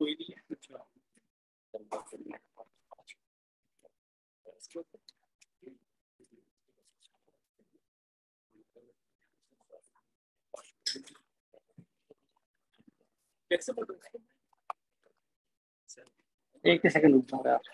कोई नहीं है कुछ। कैसे बोलूं? एक सेकंड रुक जाओ यार।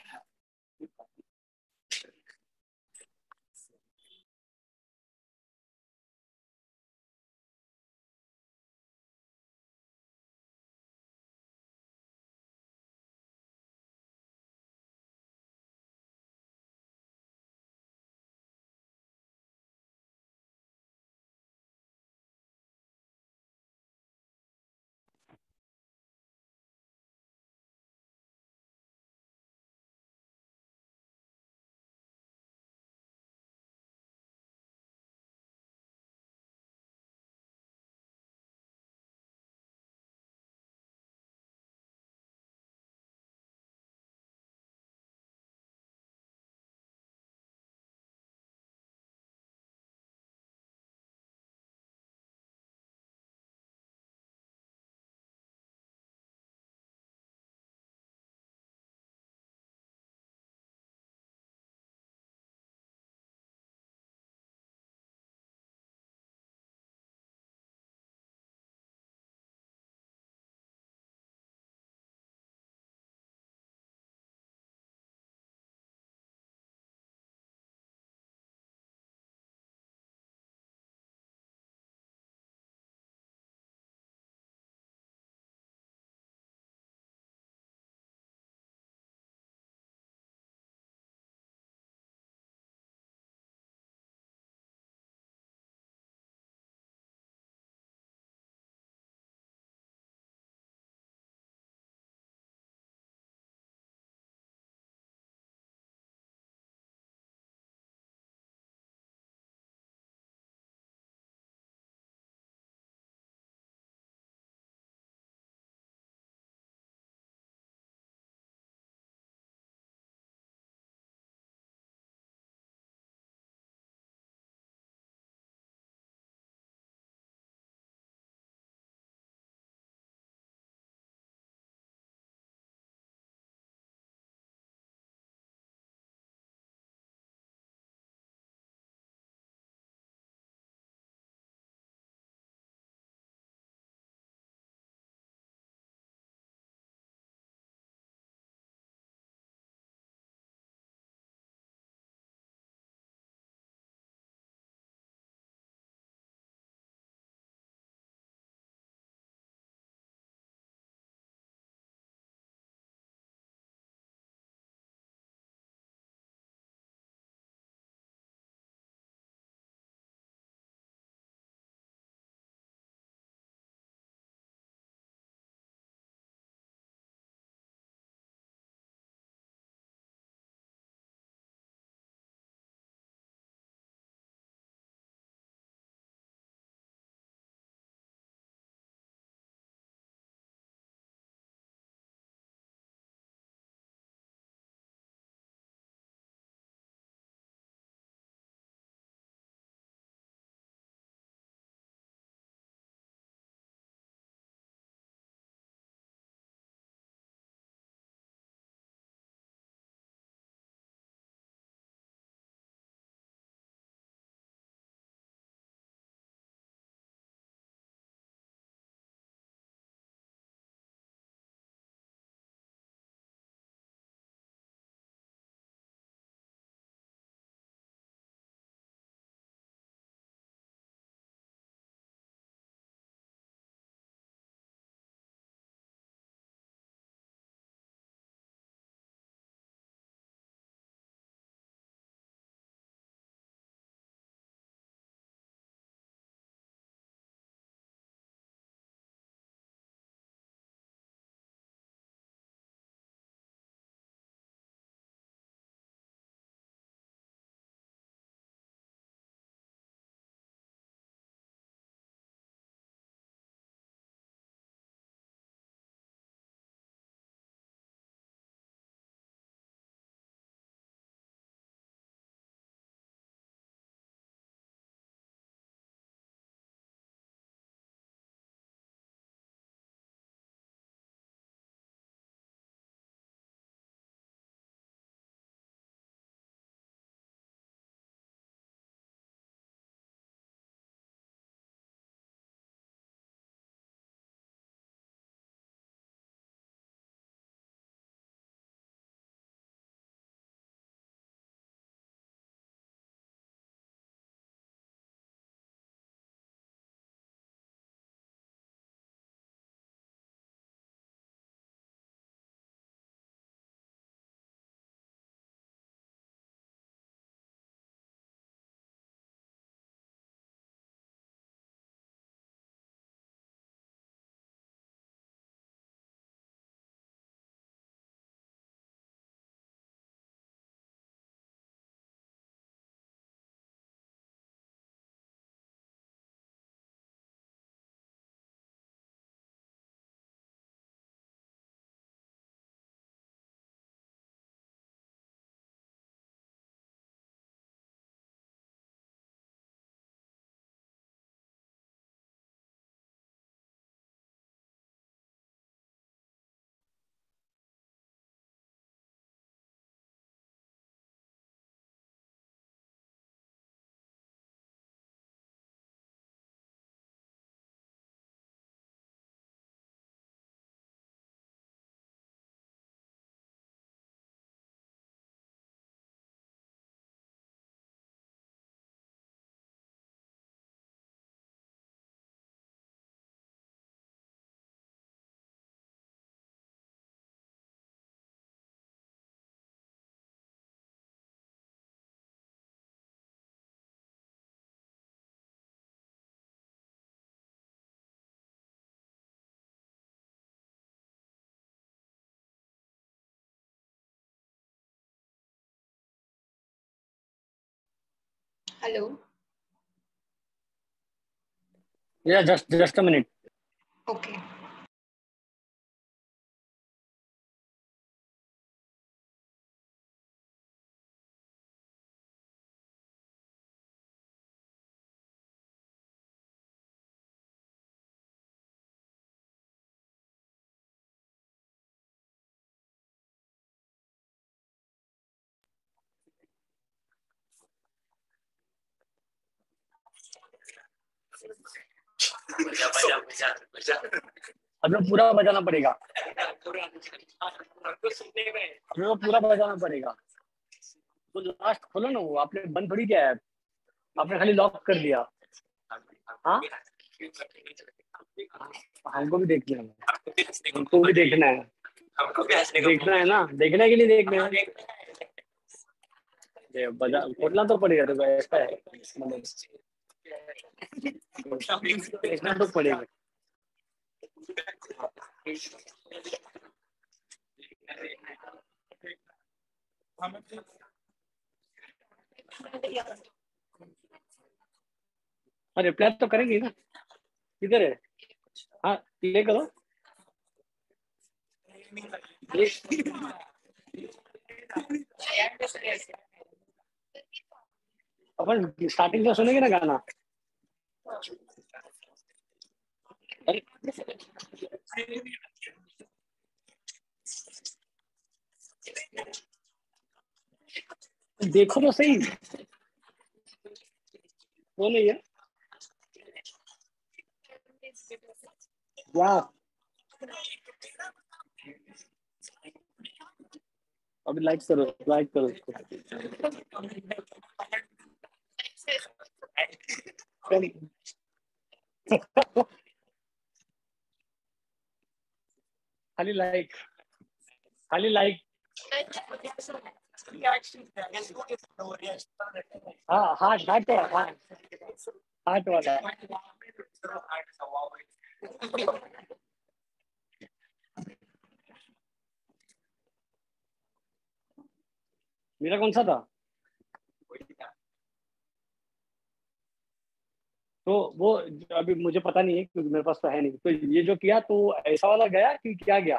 Hello. Yeah, just a minute. Okay. अभी पूरा बजाना पड़ेगा, अभी वो पूरा बजाना पड़ेगा। तो लास्ट खोलो ना, वो आपने बंद थोड़ी किया है, आपने खाली लॉक कर दिया। हाँ, हमको भी देखना है, हमको भी देखना है, देखना है ना, देखना है कि नहीं देखना है। ये बजा खोलना तो पड़ेगा, तो ऐसा है मतलब देखना तो पड़ेगा। हाँ, रिप्लाई तो करेंगे ना। किधर है? हाँ, प्ले करो। अपन स्टार्टिंग से सुनेंगे ना गाना। देखो तो सही, वो नहीं है। वाह, अभी लाइक करो, लाइक करो इसको। खाली लाइक, खाली लाइक। हाँ, हार्ट हार्ट हार्ट वाला। मेरा कौन सा था? तो वो अभी मुझे पता नहीं है, क्योंकि मेरे पास तो है नहीं। तो ये जो किया तो ऐसा वाला गया कि क्या गया?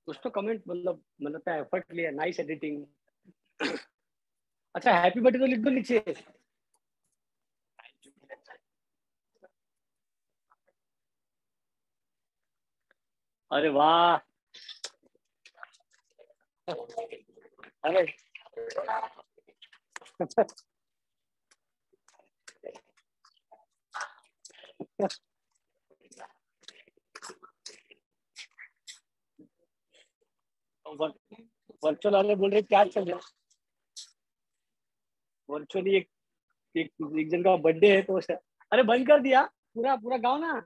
कुछ तो कमेंट मतलब क्या एफर्ट लिया, नाइस एडिटिंग। अच्छा, हैप्पी बर्थडे तो लिख दो नीचे। अरे वाह, अरे वर्चुअल वाले बोल रहे क्या चल रहा है? वर्चुअली एक जन का बर्थडे है, तो अरे बंद कर दिया पूरा पूरा गाँव ना।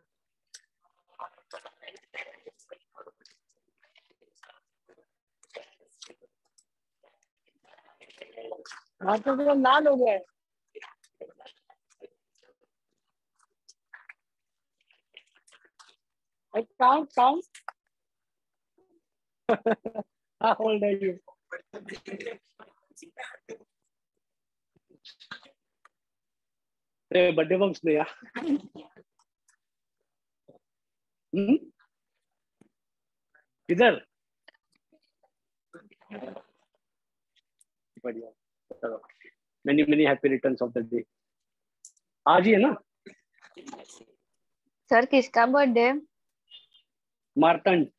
हाँ, तो पूरा लाल हो गया है। Count count. हाँ, होल्ड है यू। बर्थडे बम्स दिया। किधर? बढ़िया, चलो। Many many happy returns of the day. आज ही है ना? सर किसका बर्थडे? मार्तंड।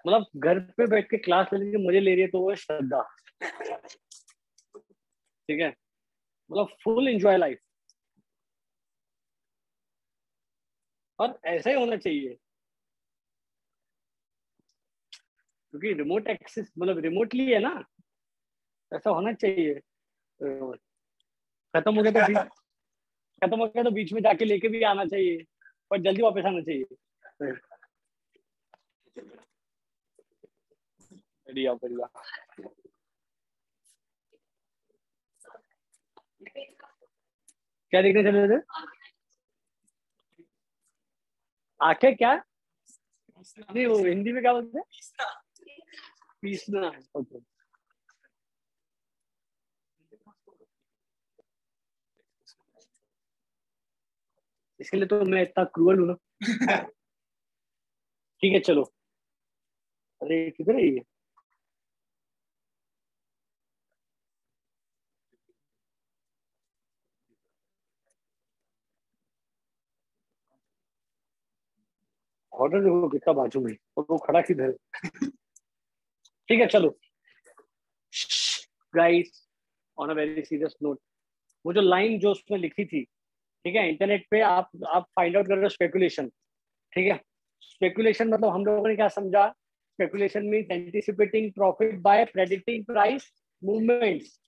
मतलब घर पे बैठ के क्लास लेने के मजे ले रही है, तो वो है श्रद्धा। ठीक है, मतलब फुल एंजॉय लाइफ। और ऐसा ही होना चाहिए, क्योंकि रिमोट एक्सेस मतलब रिमोटली है ना, ऐसा होना चाहिए। खत्म हो गया तो खत्म हो गया तो बीच में जाके लेके भी आना चाहिए, पर जल्दी वापस आना चाहिए। बढ़िया बढ़िया। क्या देखने चले थे? आंखें क्या? नहीं, वो हिंदी में क्या बोलते हैं? पीसना है। ओके। इसके लिए तो मैं इतना क्रूअल हूं ना। ठीक है चलो। अरे किधर है ये? ऑर्डर देखो कितना बाजू में, और वो खड़ा किधर है? ठीक है चलो। Guys, on a very serious note, वो जो लाइन जो उसमें लिखी थी, ठीक है, इंटरनेट पे आप फाइंड आउट कर रहे हो स्पेकुलेशन। ठीक है, स्पेकुलेशन मतलब हम लोगों ने क्या समझा? Speculation means anticipating profit by predicting price movements.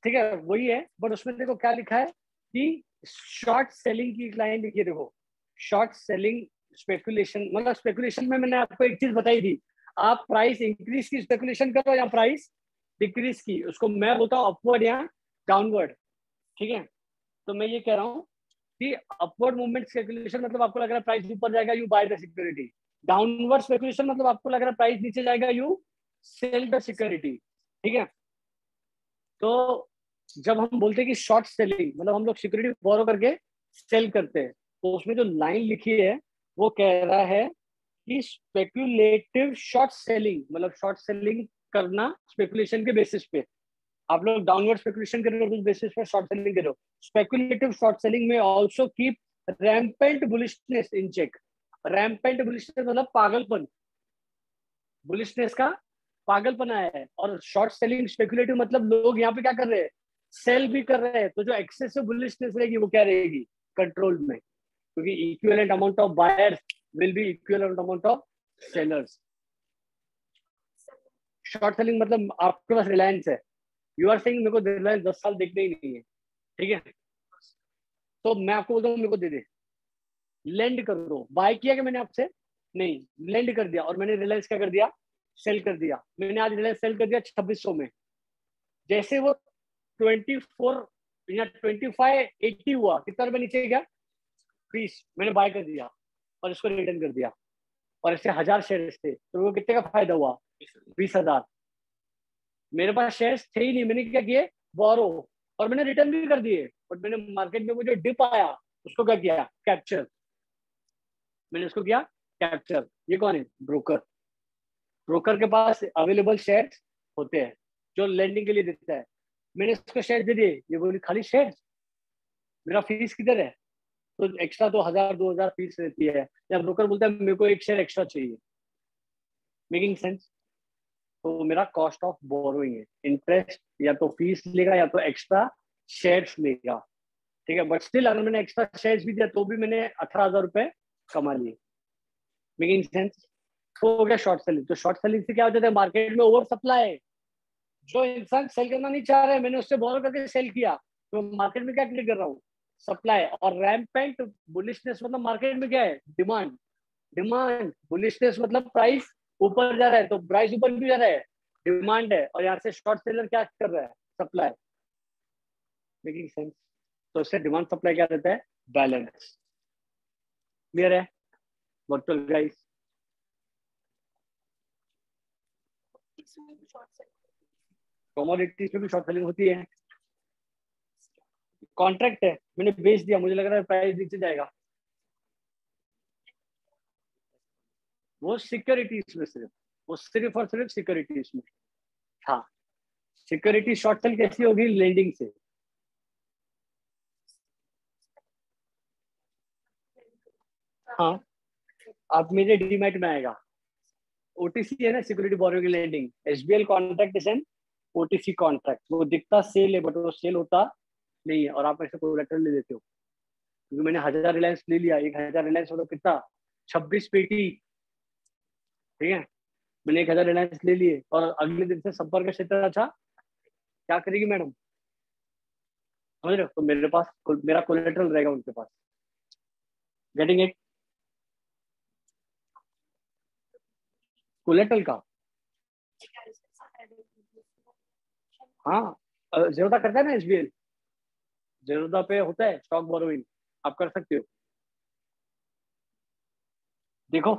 ठीक है, वही है, बट उसमें देखो क्या लिखा है कि शॉर्ट सेलिंग की एक लाइन लिखी है, देखो शॉर्ट सेलिंग स्पेकुलेशन, मतलब स्पेकुलेशन में मैंने आपको एक चीज बताई थी, आप प्राइस इंक्रीज की स्पेकुलेशन करो या प्राइस डिक्रीज की, उसको मैं बोलता हूँ अपवर्ड या डाउनवर्ड। ठीक है, तो मैं ये कह रहा हूँ कि अपवर्ड मूवमेंट स्पेकुलेशन मतलब आपको लग रहा है प्राइस ऊपर जाएगा, you by the security. Downward speculation मतलब आपको लग रहा है प्राइस नीचे जाएगा, यू सेल द सिक्योरिटी। ठीक है, तो जब हम बोलते हैं कि शॉर्ट सेलिंग मतलब हम लोग सिक्योरिटी बोरो करके सेल करते हैं, तो उसमें जो लाइन लिखी है वो कह रहा है कि स्पेक्यूलेटिव शॉर्ट सेलिंग मतलब शॉर्ट सेलिंग करना स्पेकुलेशन के बेसिस पे। आप लोग डाउनवर्ड स्पेकुलेशन कर रहे हो, उस बेसिस पर शॉर्ट सेलिंग कर रहे हो। स्पेकुलेटिव शॉर्ट सेलिंग में आल्सो कीप रैम्पेंट बुलिशनेस इन चेक। रैम्पेंट बुलिशनेस मतलब पागलपन, बुलिशनेस का पागलपन आया है। और शॉर्ट सेलिंग स्पेकुलेटिव मतलब लोग यहाँ पे क्या कर रहे हैं, सेल भी कर रहे हैं, तो जो एक्सेसिव बुलिशनेस रहेगी वो क्या रहेगी, कंट्रोल में, क्योंकि equivalent amount of buyers will be equivalent amount of sellers. Short selling मतलब आपके पास रिलायंस है, यू आर सेइंग मेरे को रिलायंस 10 साल देखने ही नहीं है, ठीक है, तो मैं आपको बोलता हूँ मेरे को दे दे, लेंड कर दो। बाय किया कि मैंने आपसे? नहीं, लेंड कर दिया, और मैंने रिलायंस क्या कर दिया, सेल कर दिया। मैंने आज रिलायंस सेल कर दिया 2600 में। जैसे वो 24 या 2580 हुआ, कितना रुपए नीचे गया, 20, मैंने बाय कर दिया और इसको रिटर्न कर दिया। और इससे 1000 शेयर थे, तो वो कितने का फायदा हुआ, 20,000। मेरे पास शेयर्स थे ही नहीं, मैंने क्या किए, बोरो, और मैंने रिटर्न भी कर दिए। बट मैंने मार्केट में वो जो डिप आया उसको क्या किया, कैप्चर। मैंने उसको किया कैप्चर। ये कौन है, ब्रोकर। ब्रोकर के पास अवेलेबल शेयर्स होते हैं जो लेंडिंग के लिए देता है। मैंने उसको शेयर दे दिए, ये बोली खाली शेयर, मेरा फीस किधर है? तो एक्स्ट्रा तो 1000 2000 फीस रहती है, या ब्रोकर बोलता है मेरे को एक शेयर एक्स्ट्रा चाहिए। Making sense? तो मेरा कॉस्ट ऑफ बोरोइंग है, इंटरेस्ट या तो फीस लेगा या तो एक्स्ट्रा शेयर्स लेगा। ठीक है, बट स्टिल अगर मैंने एक्स्ट्रा शेयर्स भी दिया तो भी मैंने 18,000 रुपए कमा लिए। Making sense? तो हो गया शॉर्ट सेलिंग। तो शॉर्ट सेलिंग से क्या हो जाता है, मार्केट में ओवर सप्लाई है, जो इंसान सेल करना नहीं चाह रहे, मैंने उससे बोरो करके सेल किया, तो मार्केट में क्या क्रिएट कर रहा हूँ, सप्लाई। और रैम्पेंट बुलिशनेस मतलब मार्केट में क्या है, डिमांड। डिमांड बुलिशनेस मतलब प्राइस ऊपर जा रहा है, तो प्राइस ऊपर क्यों जा रहा है, डिमांड है, और यहाँ से शॉर्ट सेलर क्या कर रहा है, सप्लाई। Making sense? तो इससे डिमांड सप्लाई क्या रहता है, बैलेंस। क्लियर है वर्चुअल गाइस? कमोडिटीज में भी शॉर्ट सेलिंग होती है। कॉन्ट्रैक्ट है, मैंने बेच दिया, मुझे लग रहा है प्राइस नीचे जाएगा, वो सिक्योरिटीज में सिर्फ, वो सिर्फ और सिर्फ सिक्योरिटीज में। हाँ, सिक्योरिटी शॉर्ट सेल कैसी होगी, लेंडिंग से। हाँ, आप मेरे डीमैट में आएगा, ओटीसी है ना, security borrowing lending, SBL contract is an OTC contract. वो दिखता सेल है बट वो सेल होता नहीं है, और आप ऐसे कोलेटरल ले देते हो। क्योंकि मैंने 1000 रिलायंस ले लिया, 1000 रिलायंस मतलब कितना, 26 पेटी। ठीक है, मैंने 1000 रिलायंस ले लिए, और अगले दिन से संपर्क क्षेत्र अच्छा, क्या करेगी मैडम, समझ रहे हो? तो मेरे पास मेरा कोलेटरल रहेगा उनके पास। Getting it? कोलेटरल का, हाँ, जीरोधा करता है ना एसबीएल, जीरोधा पे होता है स्टॉक बोरोइंग, आप कर सकते हो। देखो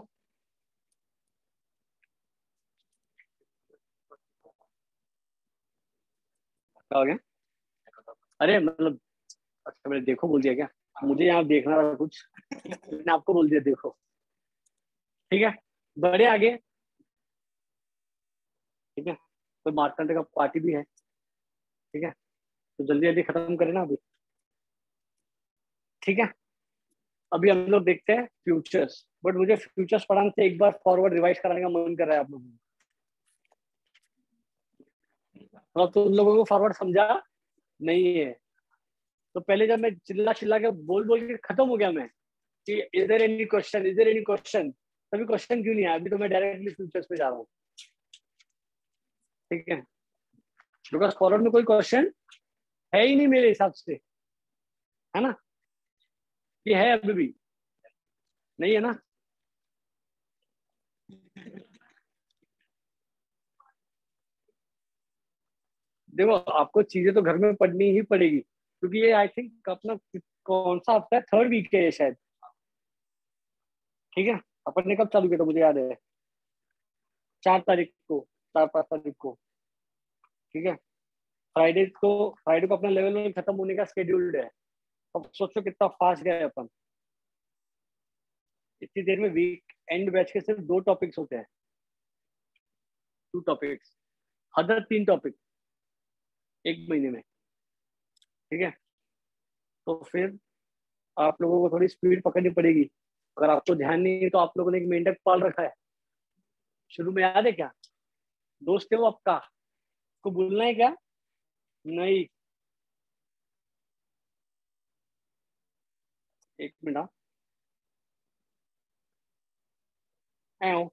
क्या हो गया। अरे मतलब, अच्छा मैंने देखो बोल दिया क्या? मुझे यहाँ देखना था कुछ, मैंने आपको बोल दिया देखो। ठीक है, बढ़े आगे। ठीक है, तो मार्केट का पार्टी भी है। ठीक है, तो जल्दी जल्दी खत्म करें ना अभी। ठीक है, अभी हम लोग देखते हैं फ्यूचर्स, बट मुझे फ्यूचर्स पढ़ाने से एक बार फॉरवर्ड रिवाइज कराने का मन कर रहा है आप लोगों को। तो उन लोगों को फॉरवर्ड समझा नहीं है, तो पहले जब मैं चिल्ला चिल्ला के बोल बोल के खत्म हो गया मैं कि is there any question, is there any question, तभी क्वेश्चन क्यों नहीं आया? अभी तो मैं डायरेक्टली फ्यूचर्स पे जा रहा हूँ। ठीक है, बिकॉज फॉरवर्ड में कोई क्वेश्चन है ही नहीं मेरे हिसाब से, है ना? ये है अभी भी नहीं है ना? देखो आपको चीजें तो घर में पढ़नी ही पड़ेगी, क्योंकि ये आई थिंक अपना कौन सा हफ्ता है, थर्ड वीक है ये शायद। ठीक है, अपन ने कब चालू किया था मुझे याद है, 4 तारीख को, 4-5 तारीख को। ठीक है, फ्राइडे को अपना लेवल में खत्म होने का शेड्यूल्ड है। अब सोचो कितना फास्ट गया है अपन। इतनी देर में वीक एंड बैच के सिर्फ 2 टॉपिक्स होते हैं, 2 टॉपिक्स, अदर 3 टॉपिक एक महीने में। ठीक है, तो फिर आप लोगों को थोड़ी स्पीड पकड़नी पड़ेगी। अगर आपको ध्यान नहीं है तो आप लोगों ने एक मेंढक पाल रखा है, शुरू में याद है क्या? दोस्त है वो आपका, उसको बोलना है क्या? नहीं, एक मिनट। हाँ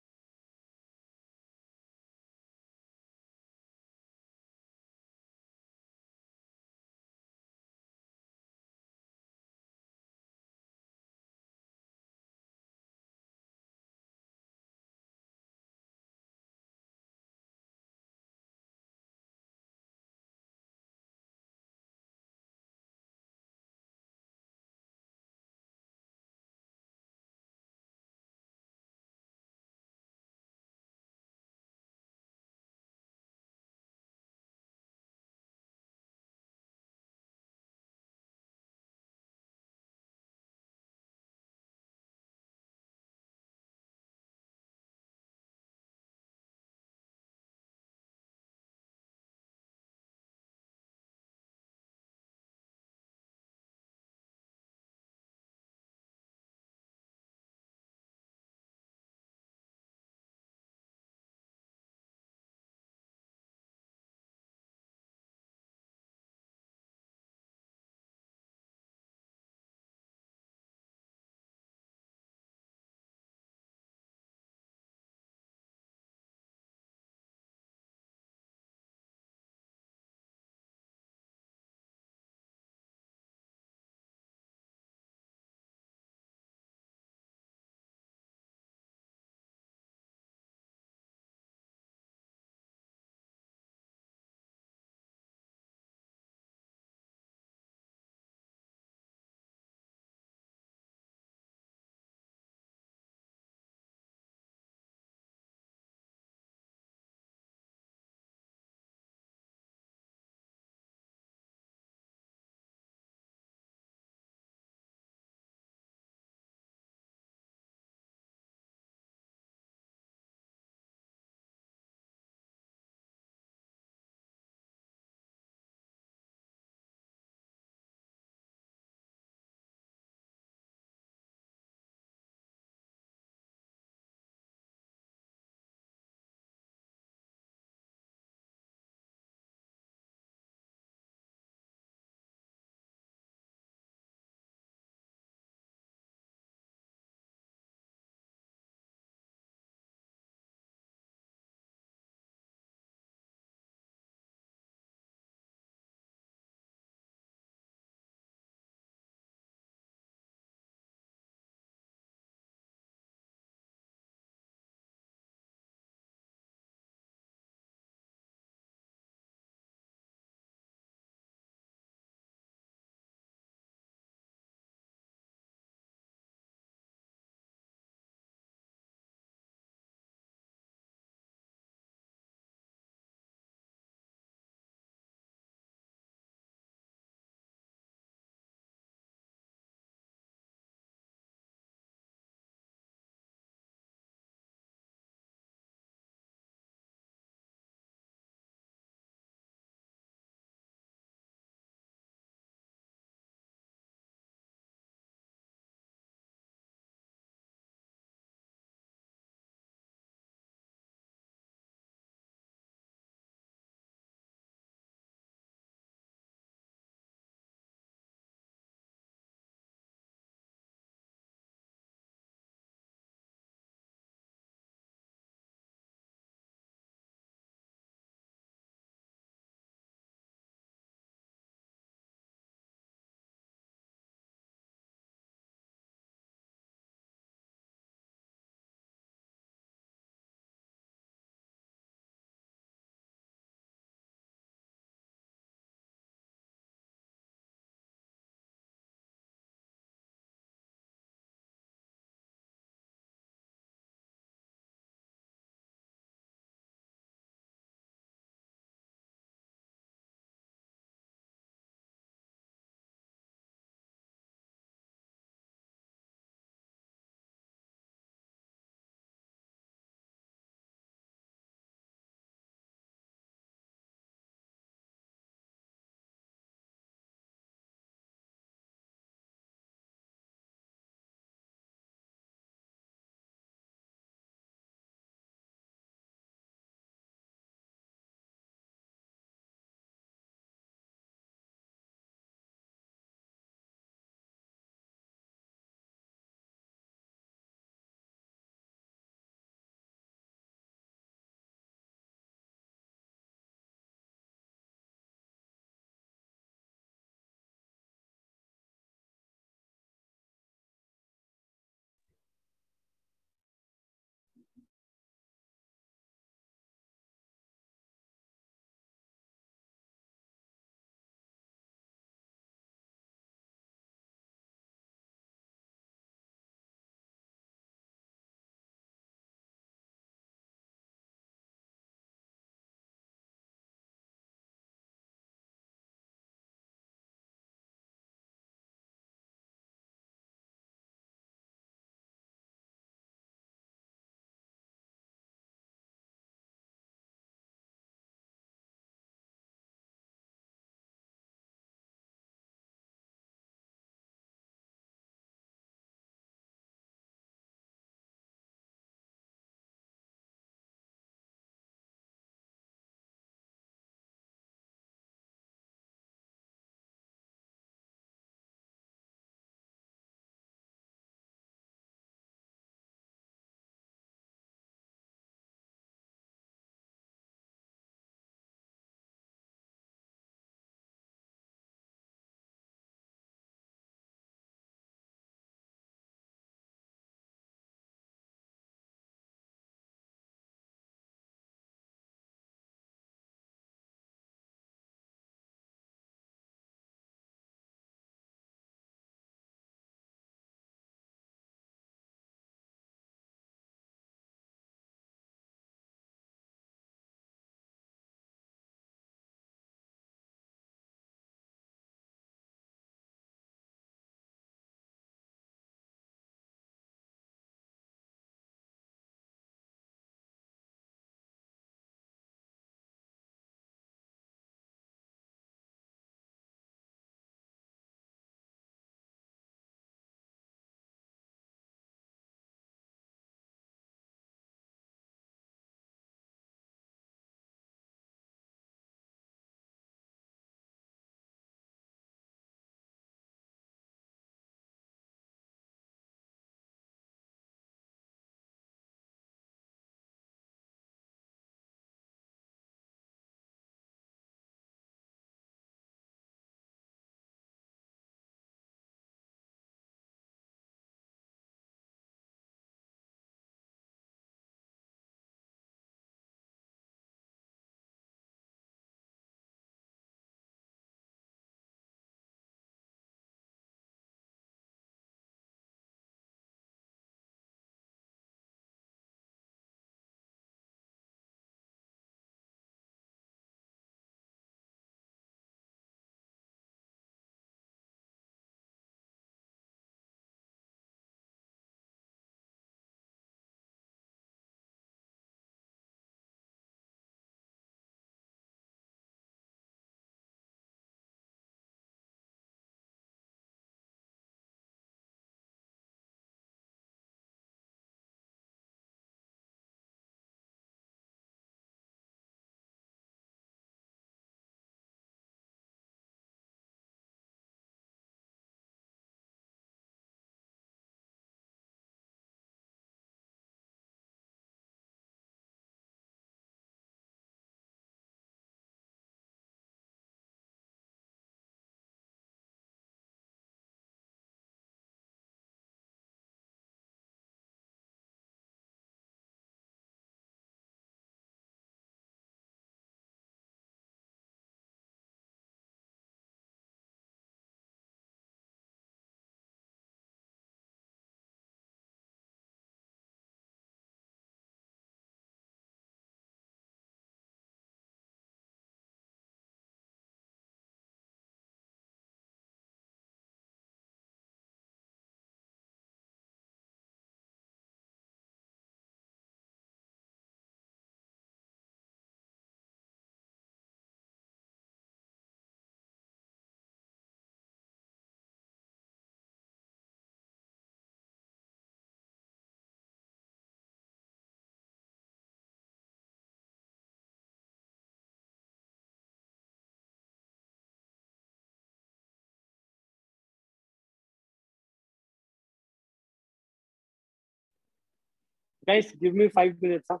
गाइस गिव मी 5 minutes. हाँ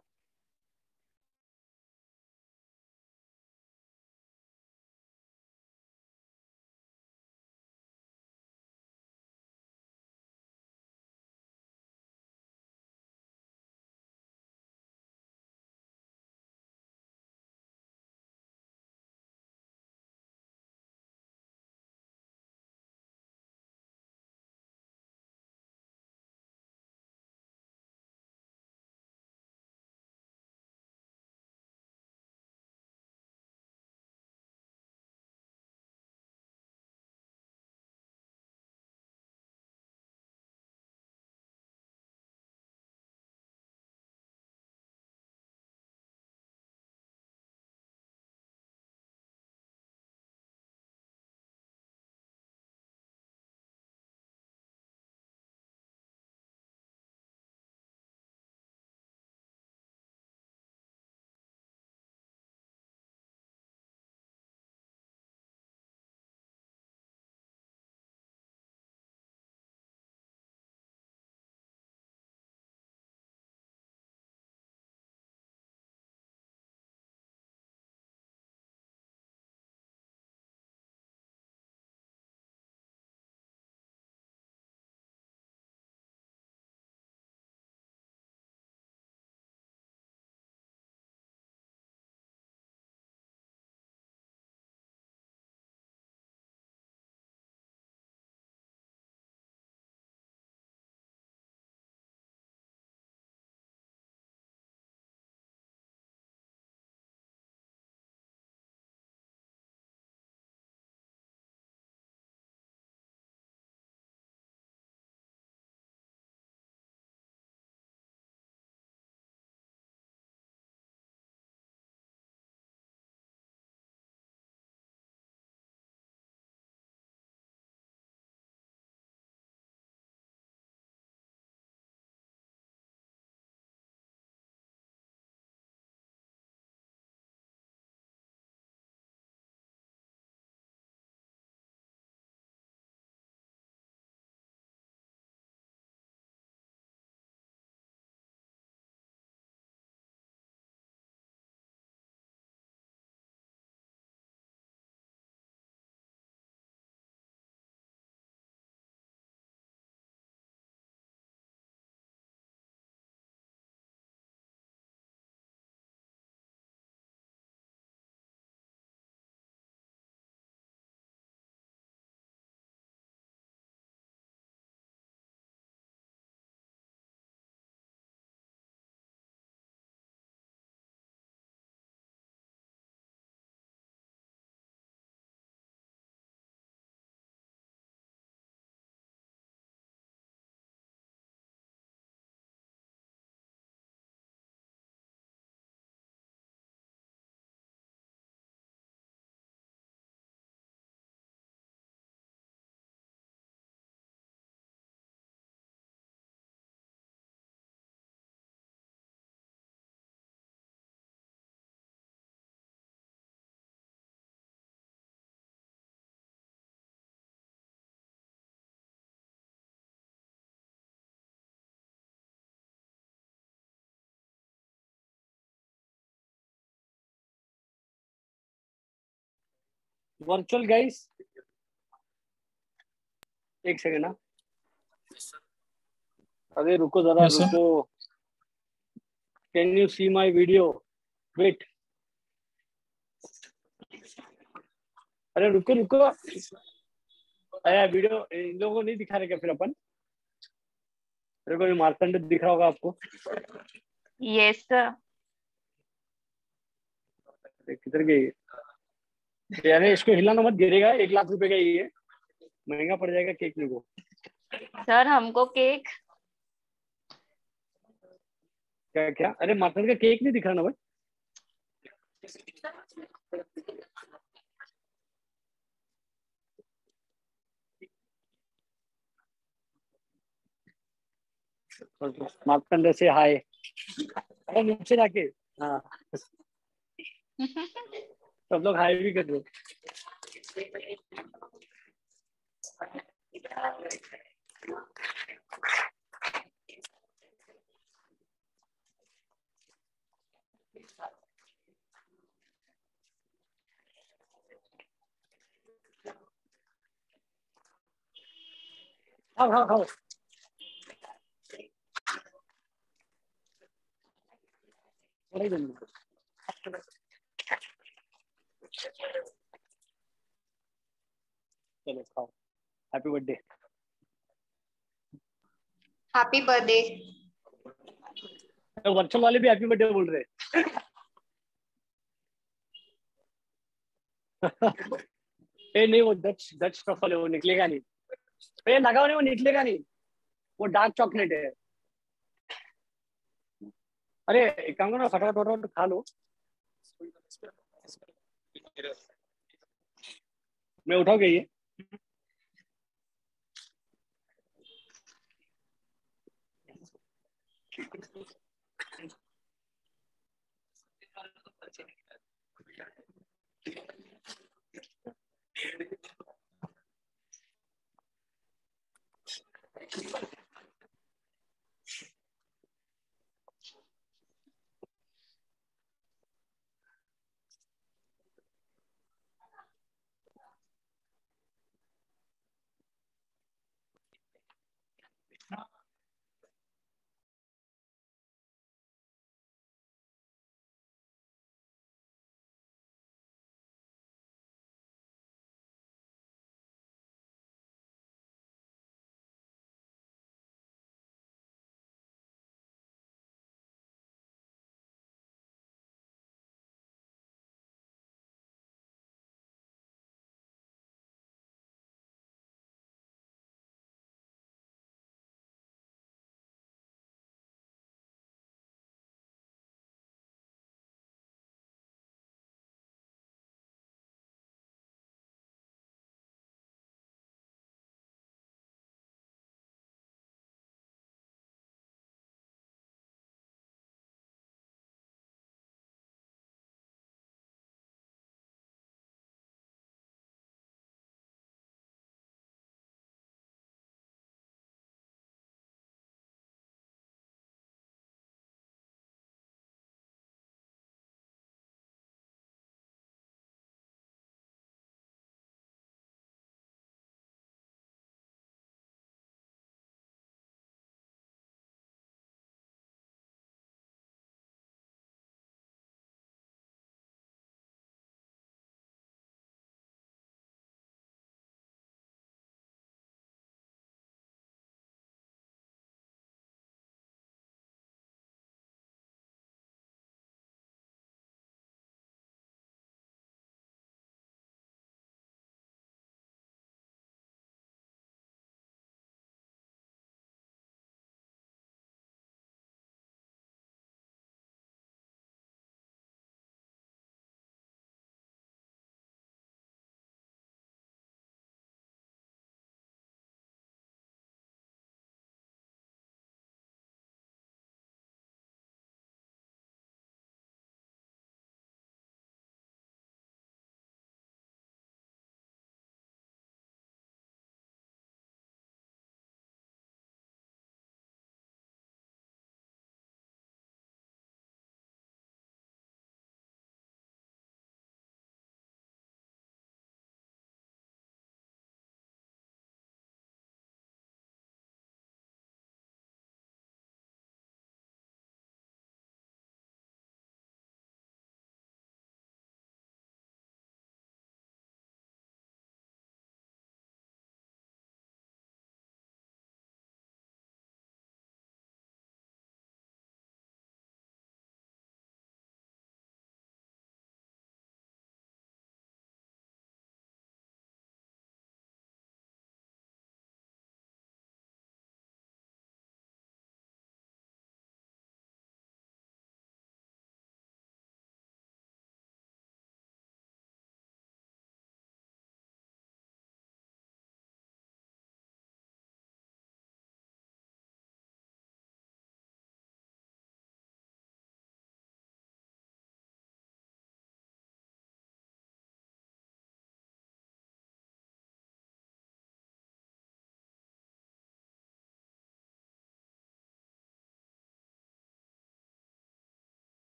वर्चुअल गाइस, एक सेकंड ना, अरे रुको जरा, Yes, sir. रुको. Can you see my video? Wait, अरे रुको रुको, अरे वीडियो इन लोगों को नहीं दिखा रहे क्या फिर अपन? मेरे को मार्कंड दिख रहा होगा आपको. Yes, sir. किधर गई? अरे इसको हिलाना मत, गिरेगा. 1 लाख रुपए का ये महंगा पड़ जाएगा केक मेरे को. सर हमको केक. क्या क्या? अरे मार्कंड का केक नहीं दिख रहा ना भाई? मार्कंड से हाय. अरे नीचे जाके, हाँ सब लोग हाई भी कर दो. खाओ खाओ खाओ। थोड़ा ही दे दो। चलो खाओ। Happy birthday. Happy birthday. Virtual वाले भी हैप्पी बर्थडे बोल रहे ए नहीं, वो डच डच ट्रफल है, वो निकलेगा नहीं। ए लगाओ नहीं, वो निकलेगा नहीं। वो डार्क चॉकलेट है। अरे एक काम करो ना, फटाफट फटाफट खा लो। मैं उठाओ गई है।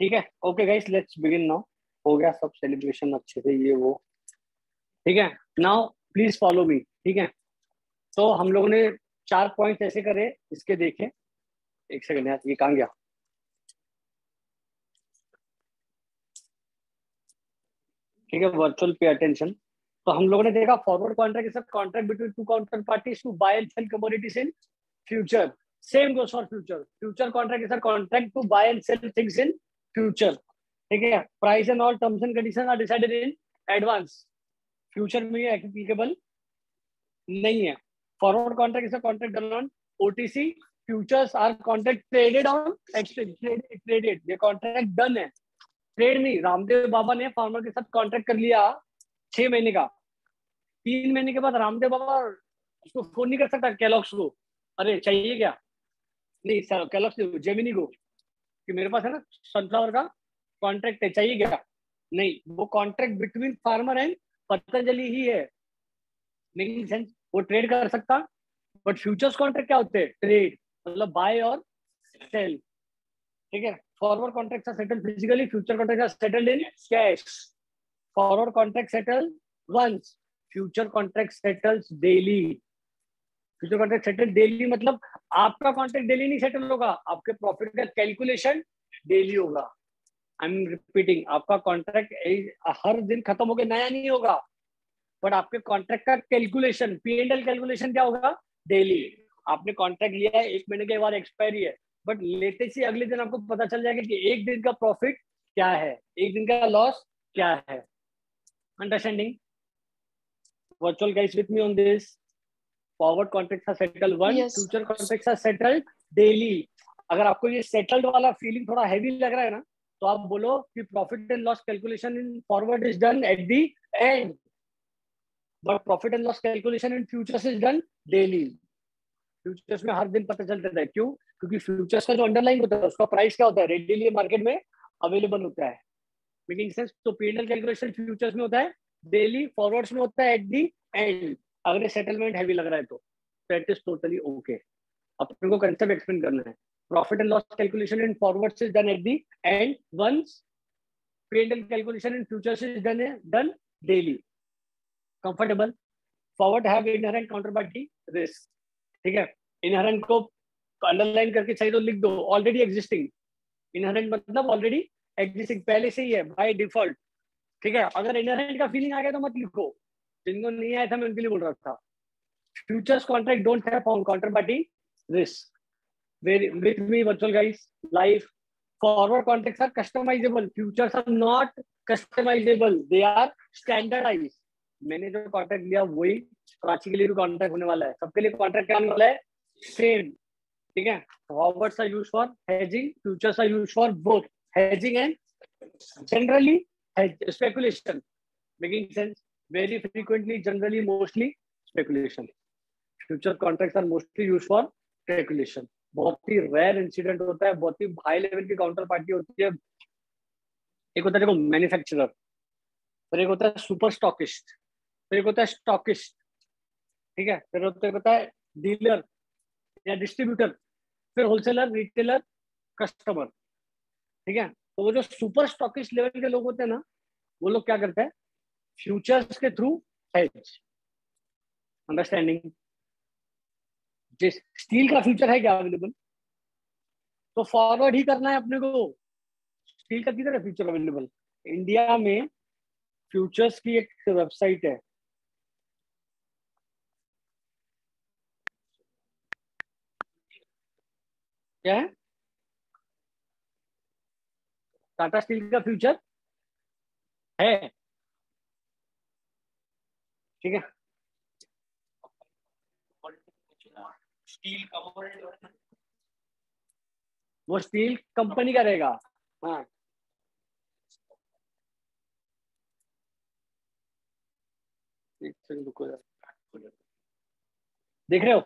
ठीक है, okay guys, let's begin now. हो गया सब सेलिब्रेशन अच्छे से, ये वो, ठीक है। नाउ प्लीज फॉलो मी, ठीक है। तो हम लोगों ने 4 पॉइंट ऐसे करे, इसके देखे। एक सेकंड यार, ये कहाँ गया? ठीक है, वर्चुअल पे अटेंशन। तो हम लोगों ने देखा forward contract is a contract between two counter parties to buy and sell commodities in future. Same goes for future. Future contract is a contract to buy and sell things in future, ठीक है। Price and all terms and condition are decided in advance. Future में ये applicable नहीं है। Forward contract is a contract done on OTC. Futures are contract traded on exchange, traded, ये contract done है, trade नहीं। रामदेव बाबा ने फार्मर के साथ कॉन्ट्रैक्ट कर लिया 6 महीने का। 3 महीने के बाद रामदेव बाबा उसको फोन नहीं कर सकता कैलॉग्स को, अरे चाहिए क्या? नहीं सर, कैलॉग्स जेमिनी को, कि मेरे पास है ना सनफ्लावर का कॉन्ट्रैक्ट है, चाहिए क्या? नहीं, वो contract between farmer and Patanjali ही है। Making sense? वो ट्रेड कर सकता। बट फ्यूचर्स कॉन्ट्रैक्ट क्या होते हैं? ट्रेड, मतलब बाय और सेल, ठीक है। Forward contract are settled physically, future contract are settled in cash. Forward contract settle once, future contract settles daily. Future contract settle daily मतलब आपका कॉन्ट्रैक्ट डेली नहीं सेटल होगा, आपके प्रॉफिट का कैलकुलेशन डेली होगा। आई एम रिपीटिंग, आपका contract हर दिन खत्म होकर नया नहीं होगा, बट आपके कॉन्ट्रैक्ट का कैलकुलेशन, P&L कैलकुलेशन क्या होगा? डेली। आपने कॉन्ट्रैक्ट लिया है, 1 महीने के बाद एक्सपायरी है, बट लेते ही अगले दिन आपको पता चल जाएगा कि एक दिन का प्रॉफिट क्या है, एक दिन का लॉस क्या है। Understanding? Virtual guys with me on this. Forward contracts are settled one, yes future contracts are settled daily. अगर आपको ये सेटल्ड वाला फीलिंग थोड़ा हैवी लग रहा है ना, तो आप बोलो कि profit and loss calculation in forward is done at the end, but profit and loss calculation in futures is done daily. Futures में हर दिन पता चलता है, क्यों? क्योंकि फ्यूचर्स का जो अंडरलाइन होता है उसका प्राइस क्या होता है, रेडीली मार्केट में अवेलेबल होता है। Making sense? तो P&L कैलकुलेशन फ्यूचर्स में होता है डेली, फॉरवर्ड्स में होता है एट दी एंड। अगर सेटलमेंट हैवी लग रहा है तो दैट इज टोटली ओके। अपने को कंसेप्ट एक्सप्लेन करना है। Profit and loss calculation in forwards is done at the end once, P&L calculation in futures is done daily. Comfortable? Forward have inherent counterparty risk, ठीक है। Inherent को underline करके चाहिए तो लिख दो, ऑलरेडी एग्जिस्टिंग। इनहेरेंट मतलब ऑलरेडी एग्जिस्टिंग, पहले से ही है बाय डिफॉल्ट, ठीक है। अगर इनहेरेंट का फीलिंग आ गया तो मत लिखो, जिनको नहीं आया था मैं उनके लिए बोल रहा था। Futures contract don't have counter party risk. With me virtual guys live. Forward contracts are customisable, futures are not customisable, they are standardise. मैंने जो कॉन्ट्रैक्ट लिया वही प्राची के लिए भी कॉन्ट्रैक्ट होने वाला है, सबके लिए कॉन्ट्रैक्ट क्या होने वाला है? सेम, ठीक है। Forwards are used for hedging, futures are used for both hedging and generally speculation. Making sense? Very frequently, generally, mostly speculation. Future contracts are mostly used for speculation. बहुत ही रेयर इंसिडेंट होता है, बहुत ही high level की counter party होती है। एक होता है देखो मैन्युफैक्चरर, फिर एक होता है सुपर स्टॉकिस्ट, फिर एक होता है स्टॉकिस्ट, ठीक है। फिर होता है डीलर या डिस्ट्रीब्यूटर, फिर होलसेलर, रिटेलर, कस्टमर, ठीक है। तो वो जो सुपर स्टॉकिस्ट लेवल के लोग होते हैं ना, वो लोग क्या करते हैं? फ्यूचर्स के थ्रू हेज। अंडरस्टैंडिंग? जिस स्टील का फ्यूचर है क्या अवेलेबल, तो फॉरवर्ड ही करना है अपने को। स्टील का किधर है फ्यूचर अवेलेबल? इंडिया में फ्यूचर्स की एक वेबसाइट है, क्या है? टाटा स्टील का फ्यूचर है, ठीक है। वो स्टील कंपनी का रहेगा, हाँ। एक सेकंड रुको यार, देख रहे हो?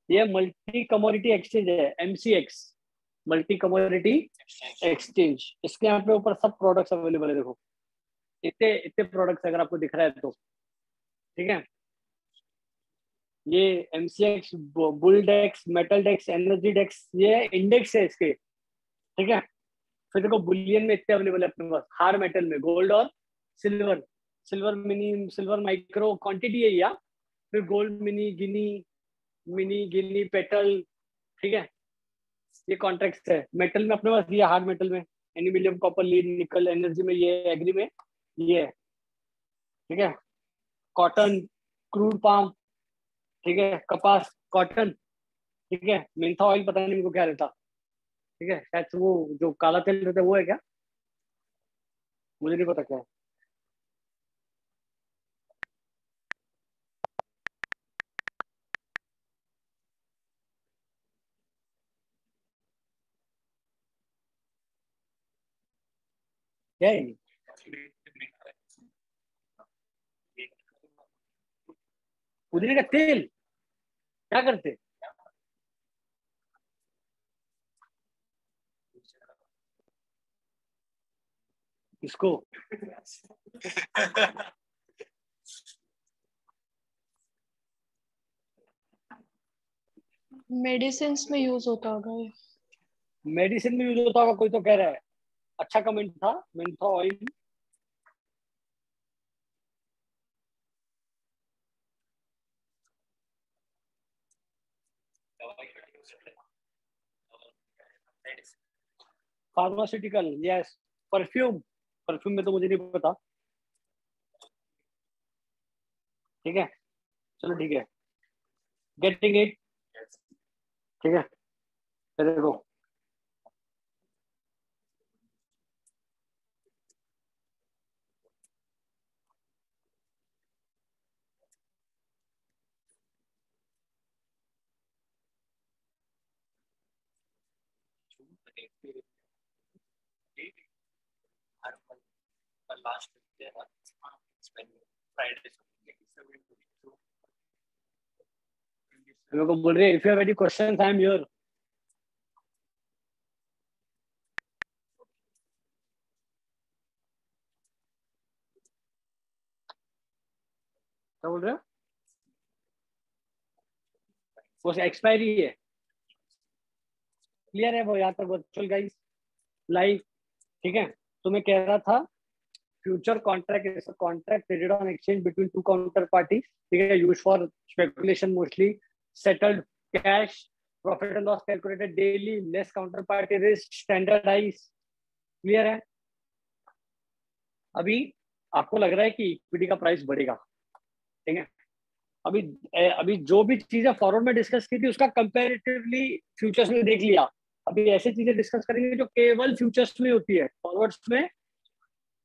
ये मल्टी कमोडिटी एक्सचेंज है, MCX, मल्टी कमोडिटी एक्सचेंज। इसके यहाँ पे ऊपर सब प्रोडक्ट्स अवेलेबल है, देखो इतने इतने प्रोडक्ट्स अगर आपको दिख रहा है तो, ठीक है। ये MCX, बुल डेक्स, मेटल डेक्स, एनर्जी डेक्स, ये इंडेक्स है इसके, ठीक है। फिर देखो बुलियन में इतने अवेलेबल है अपने पास, हार्ड मेटल में गोल्ड और silver, silver mini, silver micro quantity है या फिर गोल्ड मिनी गिनी, मिनी गिनी पेटल, ठीक है, ये कॉन्ट्रैक्ट है। मेटल में अपने पास ये हार्ड मेटल में एल्यूमिनियम, कॉपर, लीड, निकल, एनर्जी में ये, एग्री में ये है, ठीक है। कॉटन, क्रूड पाम, ठीक है, कपास, कॉटन, ठीक है। मेंथा ऑयल पता नहीं मेरे को क्या रहता, ठीक है, शायद से वो जो काला तेल रहता है वो है क्या, मुझे नहीं पता क्या है। क्या है ये? पुदीने का तेल क्या करते? इसको मेडिसिन में यूज होता होगा ये। मेडिसिन में यूज होता होगा, कोई तो कह रहा है। अच्छा कमेंट था, Mentha oil. Pharmaceutical, yes. Perfume, perfume में तो मुझे नहीं पता, ठीक है, चलो ठीक है, गेटिंग इट, ठीक है। फिर देखो मेरे को बोल रहे हैं if you have any questions I am here. क्या बोल रहे हो? वो एक्सपायरी है, क्लियर है वो यहाँ तक वर्चुअल गाइस लाइव, ठीक है। तो मैं कह रहा था future contract is a contract traded on exchange between two counter parties, ठीक है, use for speculation mostly, settled cash, profit and loss calculated daily, less counter party risk, standardise, clear है। अभी आपको लग रहा है कि इक्विटी का प्राइस बढ़ेगा, ठीक है। अभी अभी जो भी चीजें फॉरवर्ड में डिस्कस की थी उसका कंपैरेटिवली फ्यूचर्स में देख लिया। अभी ऐसी चीजें डिस्कस करेंगे जो केवल फ्यूचर्स में होती है, फॉरवर्ड्स में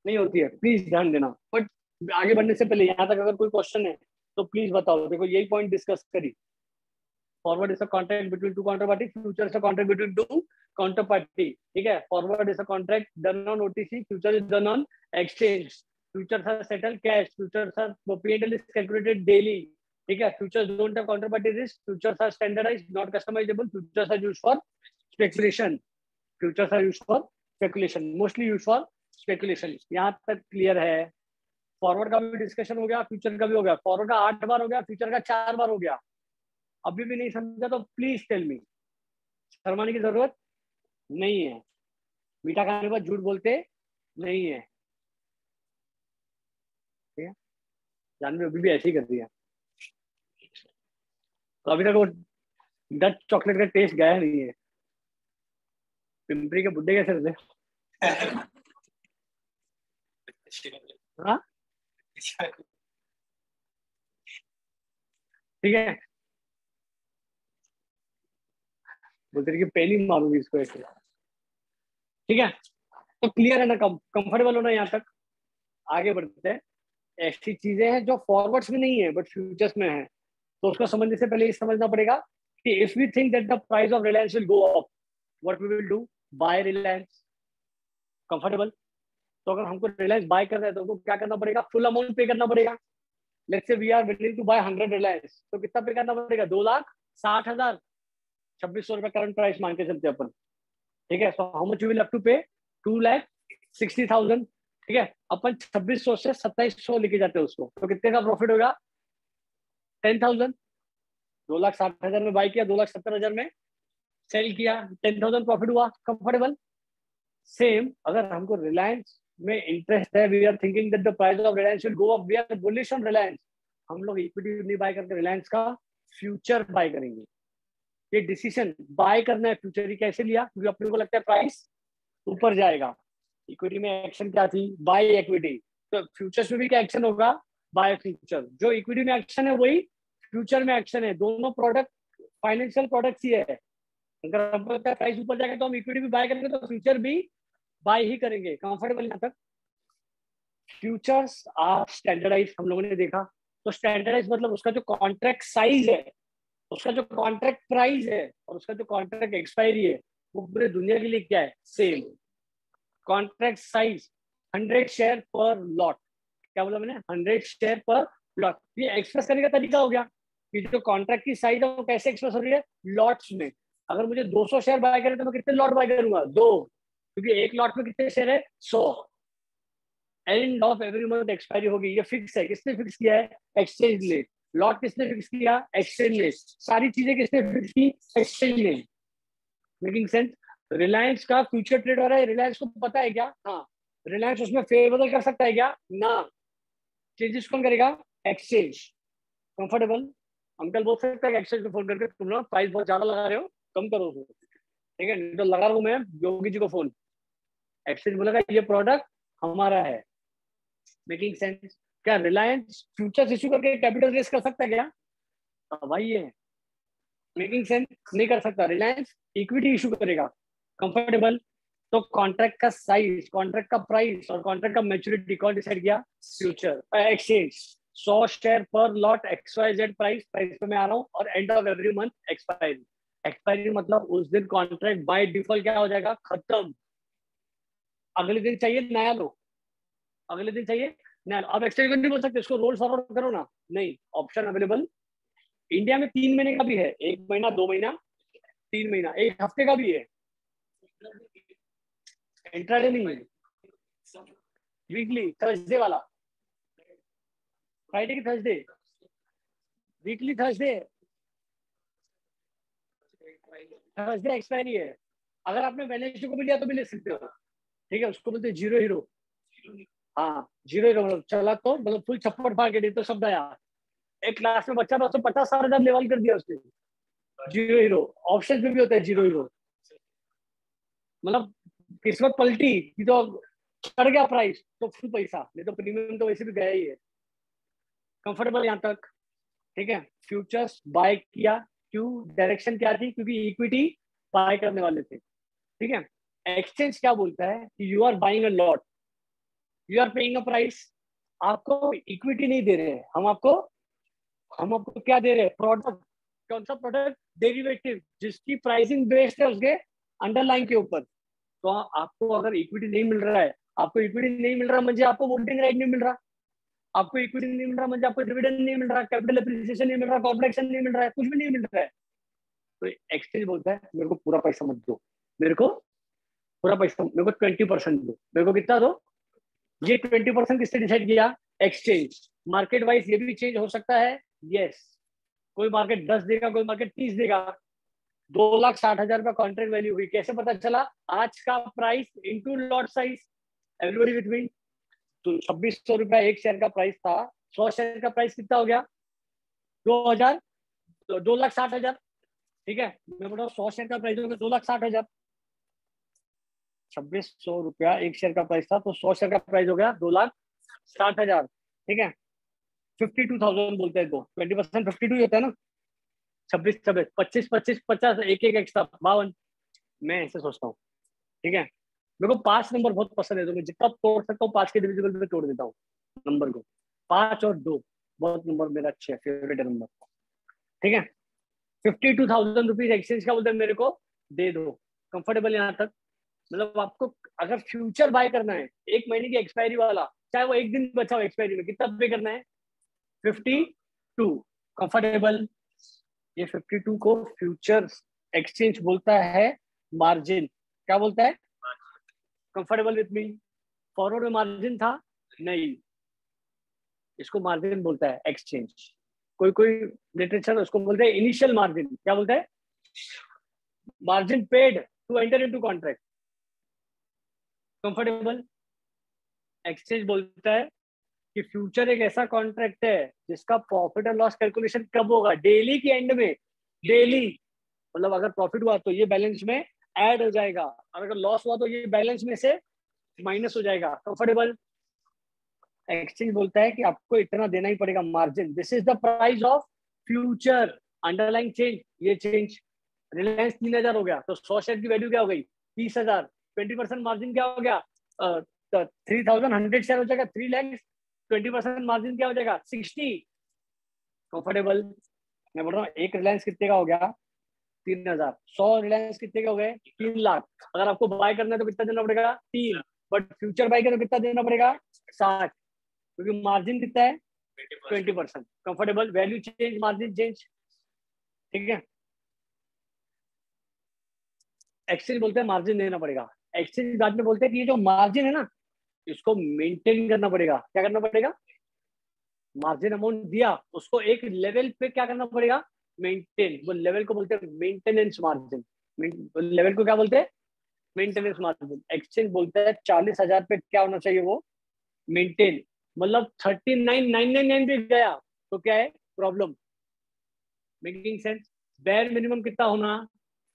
नहीं होती है, प्लीज ध्यान देना। बट आगे बढ़ने से पहले यहाँ तक अगर कोई क्वेश्चन है तो प्लीज बताओ। देखो यही पॉइंट डिस्कस करी, forward is a contract between two counter party, future is a contract between two counter party, ठीक है। Forward is a contract done on OTC, future is done on exchange, futures are settle cash, futures are P&L is calculated daily, ठीक है। Futures don't have counter party risk, futures are standardised not customisable, futures are used for speculation, futures are used for speculation, mostly used for speculation. यहाँ तक clear है। Forward का भी discussion हो गया, future का भी हो गया। फॉरवर्ड का 8 बार हो गया, फ्यूचर का 4 बार हो गया। अभी भी नहीं समझा तो प्लीज टेल मी, शर्माने की जरूरत नहीं है, मीठा खाने के बाद झूठ बोलते नहीं है, ठीक है। जानवी अभी भी ऐसे ही कर रही है, तो अभी तक वो डच चॉकलेट का टेस्ट गया नहीं है। पिंपरी के बुड्ढे कैसे रहते? हाँ ठीक है, बोलते रही कि पहली मारूंगी इसको ऐसे, ठीक है। तो क्लियर है ना, कंफर्टेबल होना यहाँ तक। आगे बढ़ते हैं। ऐसी चीजें हैं जो फॉरवर्ड्स में नहीं है बट फ्यूचर्स में है, तो उसको समझने से पहले ये समझना पड़ेगा कि if we think that the price of Reliance will go up, what we will do, buy Reliance, comfortable. तो अगर हमको रिलायंस बाय करना है तो हमको क्या करना पड़ेगा, फुल अमाउंट पे करना पड़ेगा। Let's say we are willing to buy 100 Reliance, तो कितना पे करना पड़ेगा, 2,60,000, 2,600 रुपए करंट प्राइस मान के चलते अपन, ठीक है। So how much you will have to pay, 2,60,000, ठीक है। अपन 2,600 से 2,700 लेके जाते हैं उसको, तो कितने का प्रॉफिट होगा, 10,000। 2,60,000 में बाय किया, 2,70,000 में सेल किया, 10,000 प्रॉफिट हुआ, कंफर्टेबल। सेम अगर हमको रिलायंस में इंटरेस्ट है, we are thinking that the price of Reliance will go up, we are bullish on Reliance, हम लोग इक्विटी नहीं बाय करके रिलायंस का फ्यूचर बाय करेंगे। ये डिसीजन बाय करना है फ्यूचर ही कैसे लिया, क्योंकि अपने को लगता है प्राइस ऊपर जाएगा। इक्विटी में एक्शन क्या थी, बाय इक्विटी, तो फ्यूचर्स में भी क्या एक्शन होगा, बाय फ्यूचर। जो इक्विटी में एक्शन है वही फ्यूचर में एक्शन है, दोनों प्रोडक्ट फाइनेंशियल प्रोडक्ट्स ही है। अगर हमको लगता है प्राइस ऊपर जाएगा तो हम इक्विटी भी बाय करेंगे, तो फ्यूचर भी बाय ही करेंगे। कंफर्टेबल यहाँ तक? फ्यूचर्स आर स्टैंडर्डाइज, हम लोगों ने देखा। तो स्टैंडर्डाइज मतलब उसका जो कॉन्ट्रैक्ट साइज है, उसका जो कॉन्ट्रैक्ट प्राइस है और उसका जो कॉन्ट्रैक्ट एक्सपायरी है वो पूरे दुनिया के लिए क्या है, सेम। कॉन्ट्रैक्ट साइज 100 शेयर पर लॉट, क्या बोला मैंने, 100 शेयर पर लॉट। ये एक्सप्रेस करने का तरीका हो गया कि जो कॉन्ट्रैक्ट की साइज है वो कैसे एक्सप्रेस हो रही है, लॉट्स में। अगर मुझे 200 शेयर बाय करें तो मैं कितने लॉट बाय करूंगा, 2, क्योंकि एक लॉट में कितने शेयर है, 100। End of every month expiry होगी, ये फिक्स है। किसने फिक्स किया है, एक्सचेंज ने। लॉट किसने फिक्स किया, एक्सचेंज ने। सारी चीजें किसने फिक्स की, एक्सचेंज ने। Making sense? रिलायंस का फ्यूचर ट्रेड हो रहा है, रिलायंस को पता है क्या, हाँ, रिलायंस उसमें फेवरेबल कर सकता है क्या, ना। चेंजेस कौन करेगा, एक्सचेंज। कंफर्टेबल? अंकल बोल सकता है एक्सचेंज को फोन करके, तुम लोग प्राइस बहुत ज्यादा लगा रहे हो, कम करो, ठीक है, तो लगा रहा हूं मैं योगी जी को फोन। एक्सचेंज बोलेगा ये प्रोडक्ट हमारा है। Making sense? क्या रिलायंस फ्यूचर्स इश्यू करके कैपिटल रेस कर सकता है क्या, भाई ये मेकिंग सेंस नहीं कर सकता। रिलायंस इक्विटी इशू करेगा। कंफर्टेबल? तो कॉन्ट्रैक्ट का साइज, कॉन्ट्रैक्ट का प्राइस और कॉन्ट्रैक्ट का मैच्योरिटी कौन डिसाइड किया, फ्यूचर एक्सचेंज। 100 शेयर पर लॉट XYZ प्राइस पे मैं आ रहा हूँ, और end of every month expiry. Expiry मतलब उस दिन कॉन्ट्रैक्ट बाय डिफॉल्ट क्या हो जाएगा, खत्म। अगले दिन चाहिए नया लो, अगले दिन चाहिए नया लो। अब एक्सचेंज नहीं बोल सकते इसको रोल फॉरवर्ड करो ना, नहीं, ऑप्शन अवेलेबल इंडिया में 3 महीने का भी है, 1 महीना, 2 महीना, 3 महीना, 1 हफ्ते का भी है। इंट्राडे नहीं है, वीकली, थर्सडे वाला, फ्राइडे की Thursday, weekly Thursday, Thursday expiry है। अगर आपने वेडनेसडे को भी लिया तो भी ले सकते हो, ठीक है, उसको बोलते हैं जीरो हीरो। हाँ, जीरो हीरो मतलब चला तो मतलब फुल छप्पड़ फाड़ के दे तो शब्द आया। एक क्लास में बच्चा 250-60 लेवल कर दिया उसने, जीरो हीरो। ऑप्शन में भी होता है जीरो हीरो, मतलब किस्मत पलटी कि तो चढ़ गया प्राइस तो फुल पैसा, नहीं तो प्रीमियम तो वैसे भी गया ही है। कंफर्टेबल यहाँ तक? ठीक है, फ्यूचर्स बाय किया, क्यों, डायरेक्शन क्या थी, क्योंकि इक्विटी बाय करने वाले थे। ठीक है, एक्सचेंज क्या बोलता है कि you are buying a lot, you are paying a price. आपको इक्विटी नहीं दे रहे हैं, हम आपको क्या दे रहे हैं, प्रोडक्ट। कौन सा प्रोडक्ट, डेरिवेटिव, जिसकी प्राइसिंग बेस्ड है उसके अंडरलाइन के ऊपर। तो आपको अगर इक्विटी नहीं मिल रहा है, आपको इक्विटी नहीं मिल रहा म्हणजे आपको वोटिंग राइट नहीं मिल रहा, आपको इक्विटी नहीं मिल रहा म्हणजे आपको डिविडेंड नहीं मिल रहा, कैपिटल एप्रिसिएशन नहीं मिल रहा, कॉर्पोरेशन नहीं मिल रहा है, कुछ भी नहीं मिल रहा है। तो एक्सचेंज बोलता है मेरे को पूरा पैसा मत दो, मेरे को पूरा पैसा, मेरे को 20% दो। मेरे को कितना दो, ये 20% किसने डिसाइड किया, एक्सचेंज। मार्केट वाइज ये भी चेंज हो सकता है, यस। कोई मार्केट 10 देगा, कोई मार्केट 30 देगा। 2,60,000 का कॉन्ट्रैक्ट वैल्यू हुई, कैसे पता चला, आज का price into lot size. Everybody with me? तो 2600 रुपया एक शेयर का प्राइस था, 100 शेयर का प्राइस कितना हो गया, 2,000, 2,60,000। ठीक है, मैं बोल रहा हूँ 100 शेयर का प्राइस हो गया 2,60,000। 2600 रुपया एक शेयर का प्राइस था, तो 100 शेयर का प्राइस हो गया 2,60,000। ठीक है, 52,000 बोलते हैं, तो 20% 52 होता है ना, 26, 26, 25, 25, 50, एक एक एक्स्ट्रा 52। मैं ऐसे सोचता हूँ। ठीक है, मेरे को 5 नंबर बहुत पसंद है, तो मैं जितना तोड़ सकता हूँ 5 के डिविजिबल में तोड़ देता हूँ नंबर को। 5 और 2 बहुत नंबर मेरा अच्छे है, फेवरेट नंबर। ठीक है, 52,000 रुपीज एक्सचेंज का बोलते हैं मेरे को दे दो। कंफर्टेबल यहाँ तक? मतलब आपको अगर फ्यूचर बाय करना है 1 महीने की एक्सपायरी वाला, चाहे वो एक दिन बचा हो एक्सपायरी में, कितना पे करना है, 52। कंफर्टेबल? ये 52 को फ्यूचर एक्सचेंज बोलता है मार्जिन। क्या बोलता है, कंफर्टेबल विथ मी? फॉरवर्ड में मार्जिन था नहीं, इसको मार्जिन बोलता है एक्सचेंज। कोई कोई लिटरेचर उसको बोलते हैं इनिशियल मार्जिन। क्या बोलते हैं, margin paid to enter into contract. Comfortable. Exchange बोलता है कि फ्यूचर एक ऐसा कॉन्ट्रैक्ट है जिसका प्रॉफिट एंड लॉस कैलकुलेशन कब होगा, डेली के एंड में। डेली मतलब अगर प्रॉफिट हुआ तो ये बैलेंस में ऐड हो जाएगा, और अगर लॉस हुआ तो ये बैलेंस में से माइनस हो जाएगा। कंफर्टेबल। एक्सचेंज बोलता है कि आपको इतना देना ही पड़ेगा margin, this is the price of future underline change. ये चेंज रिलायंस 3000 हो गया तो 100 शेयर की वैल्यू क्या हो गई 30,000। 20% मार्जिन क्या हो गया 3,100 शेयर हो जाएगा 3 लाख। 20% मार्जिन क्या हो जाएगा 60। कंफर्टेबल। मैं बोल रहा हूँ एक रिलायंस कितने का हो गया 3,000, 100 रिलायंस कितने के हो गए 3 लाख। अगर आपको बाय करना है तो कितना देना पड़ेगा 3, बट फ्यूचर बाय करो कितना देना पड़ेगा 60, क्योंकि मार्जिन कितना है 20%। Comfortable. Value change margin change, ठीक है। एक्सचेंज बोलते हैं मार्जिन देना पड़ेगा। एक्सचेंज बाद में बोलते हैं कि ये जो मार्जिन है ना इसको मेंटेन करना पड़ेगा। क्या करना पड़ेगा, मार्जिन अमाउंट दिया उसको एक लेवल पे क्या करना पड़ेगा मेंटेन। वो लेवल को बोलते हैं मेंटेनेंस मार्जिन। लेवल को क्या बोलते हैं मेंटेनेंस मार्जिन। एक्सचेंज बोलता है 40,000 पे क्या होना चाहिए वो मेंटेन, मतलब 39,999 पे गया तो क्या है problem. Making sense. Bare minimum कितना होना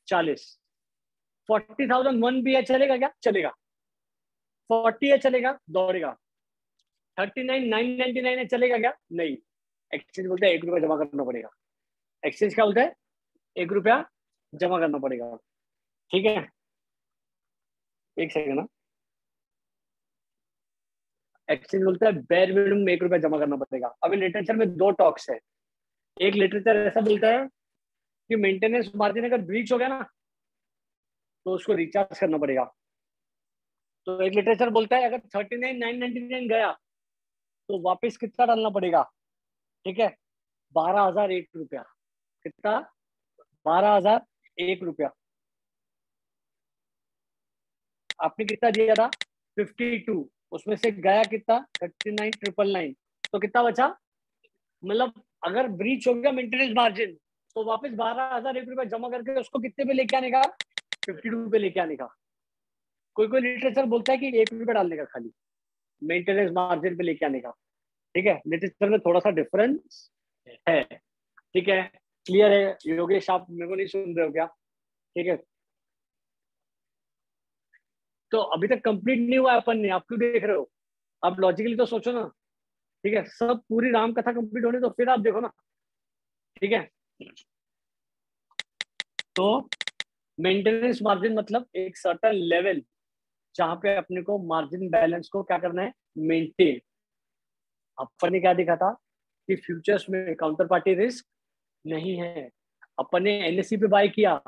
40। 40,001 भी है चलेगा क्या, चलेगा। 40 है चलेगा दौड़ेगा। 39,999 है चलेगा क्या, नहीं। एक्सचेंज बोलते हैं 1 रुपया जमा करना पड़ेगा। एक्सचेंज क्या बोलता है 1 रुपया जमा करना पड़ेगा, ठीक है। एक सेकंड ना। एक्सचेंज बोलता है बेयर मिनिमम 1 रुपया जमा करना पड़ेगा। अभी लिटरेचर में 2 टॉक्स है। एक लिटरेचर ऐसा बोलता है कि मेंटेनेंस मार्जिन अगर ब्रीच हो गया ना तो उसको रिचार्ज करना पड़ेगा। तो एक लिटरेचर बोलता है अगर 39,999 गया तो वापस कितना डालना पड़ेगा, ठीक है 12,001 रुपया। कितना 12,001 रुपया। आपने कितना दिया था 52, उसमें से गया कितना 39,999, तो कितना बचा। मतलब अगर ब्रीच हो गया मेंटेनेंस मार्जिन तो वापस 12,001 रुपया जमा करके उसको कितने पे लेके आने का 52 पे लेके आने का। कोई कोई लिटरेचर बोलता है कि 1 रुपया डालने का खाली मेंटेनेंस मार्जिन पे लेके आने का, ठीक है। लिटरेचर में थोड़ा सा डिफरेंस है, ठीक है। क्लियर है योगेश, आप मेरे को नहीं सुन रहे हो क्या, ठीक है। तो अभी तक कंप्लीट नहीं हुआ अपन ने, आप क्यों देख रहे हो, आप लॉजिकली तो सोचो ना, ठीक है। सब पूरी राम कथा कंप्लीट होने तो फिर आप देखो ना, ठीक है। तो मेंटेनेंस मार्जिन मतलब एक सर्टेन लेवल जहां पे अपने को मार्जिन बैलेंस को क्या करना है मेंटेन। अपन ने क्या देखा था कि फ्यूचर्स में काउंटर पार्टी रिस्क नहीं है। अपन ने एनएससी पे बाय किया,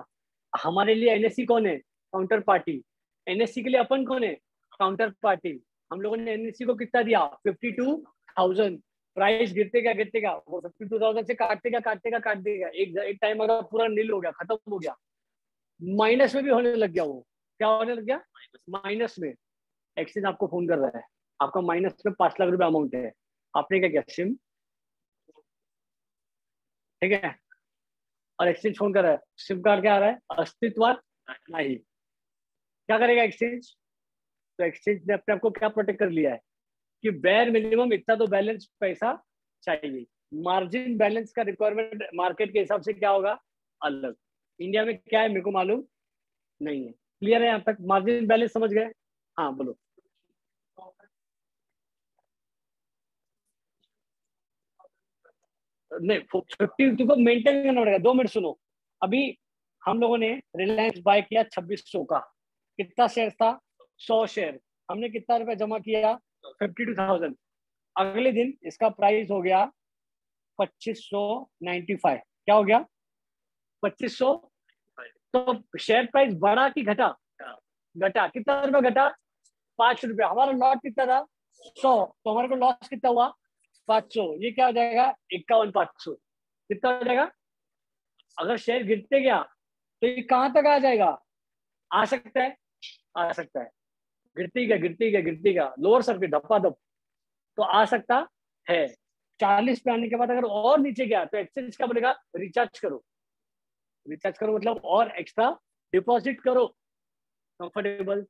हमारे लिए एनएससी कौन है काउंटर पार्टी। एनएससी के लिए अपन कौन है काउंटर पार्टी। हम लोगों ने एनएससी को कितना दिया 52,000। प्राइस गिरते क्या वो 52,000 से काट देगा एक टाइम अगर पूरा नील हो गया खत्म हो गया माइनस में भी होने लग गया। वो क्या होने लग गया माइनस में। एक्सचेंज आपको फोन कर रहा है, आपका माइनस में 5 लाख रुपए अमाउंट है, आपने क्या किया सिम, ठीक है। और एक्सचेंज फोन कर रहा है सिम कार्ड क्या आ रहा है अस्तित्व नहीं। क्या करेगा एक्सचेंज, तो एक्सचेंज ने अपने आप को क्या प्रोटेक्ट कर लिया है कि बेयर मिनिमम इतना तो बैलेंस पैसा चाहिए। मार्जिन बैलेंस का रिक्वायरमेंट मार्केट के हिसाब से क्या होगा अलग। इंडिया में क्या है मेरे को मालूम नहीं है। क्लियर है यहाँ तक, मार्जिन बैलेंस समझ गए। हाँ बोलो। नहीं 50 को मेंटेन करना पड़ेगा। 2 मिनट सुनो। अभी हम लोगों ने रिलायंस बाय किया 2600 का, कितना शेयर था 100 शेयर। हमने कितना रुपया जमा किया 52,000। अगले दिन इसका प्राइस हो गया 2595। क्या हो गया 2500। तो शेयर प्राइस बढ़ा कि घटा, घटा। कितना रुपया घटा 5 रुपया। हमारा लॉट कितना था 100, तो हमारे को लॉस कितना हुआ 500। ये क्या हो जाएगा 51,500। कितना हो जाएगा। अगर शेयर गिरते गया तो ये कहां तक आ जाएगा, आ सकता है, आ सकता है। गिरती गया लोअर सर्किट धप्पा धप तो आ सकता है। 40 पे आने के बाद अगर और नीचे गया तो एक्सचेंज क्या बोलेगा रिचार्ज करो। रिचार्ज करो मतलब और एक्स्ट्रा डिपॉजिट करो। कंफर्टेबल।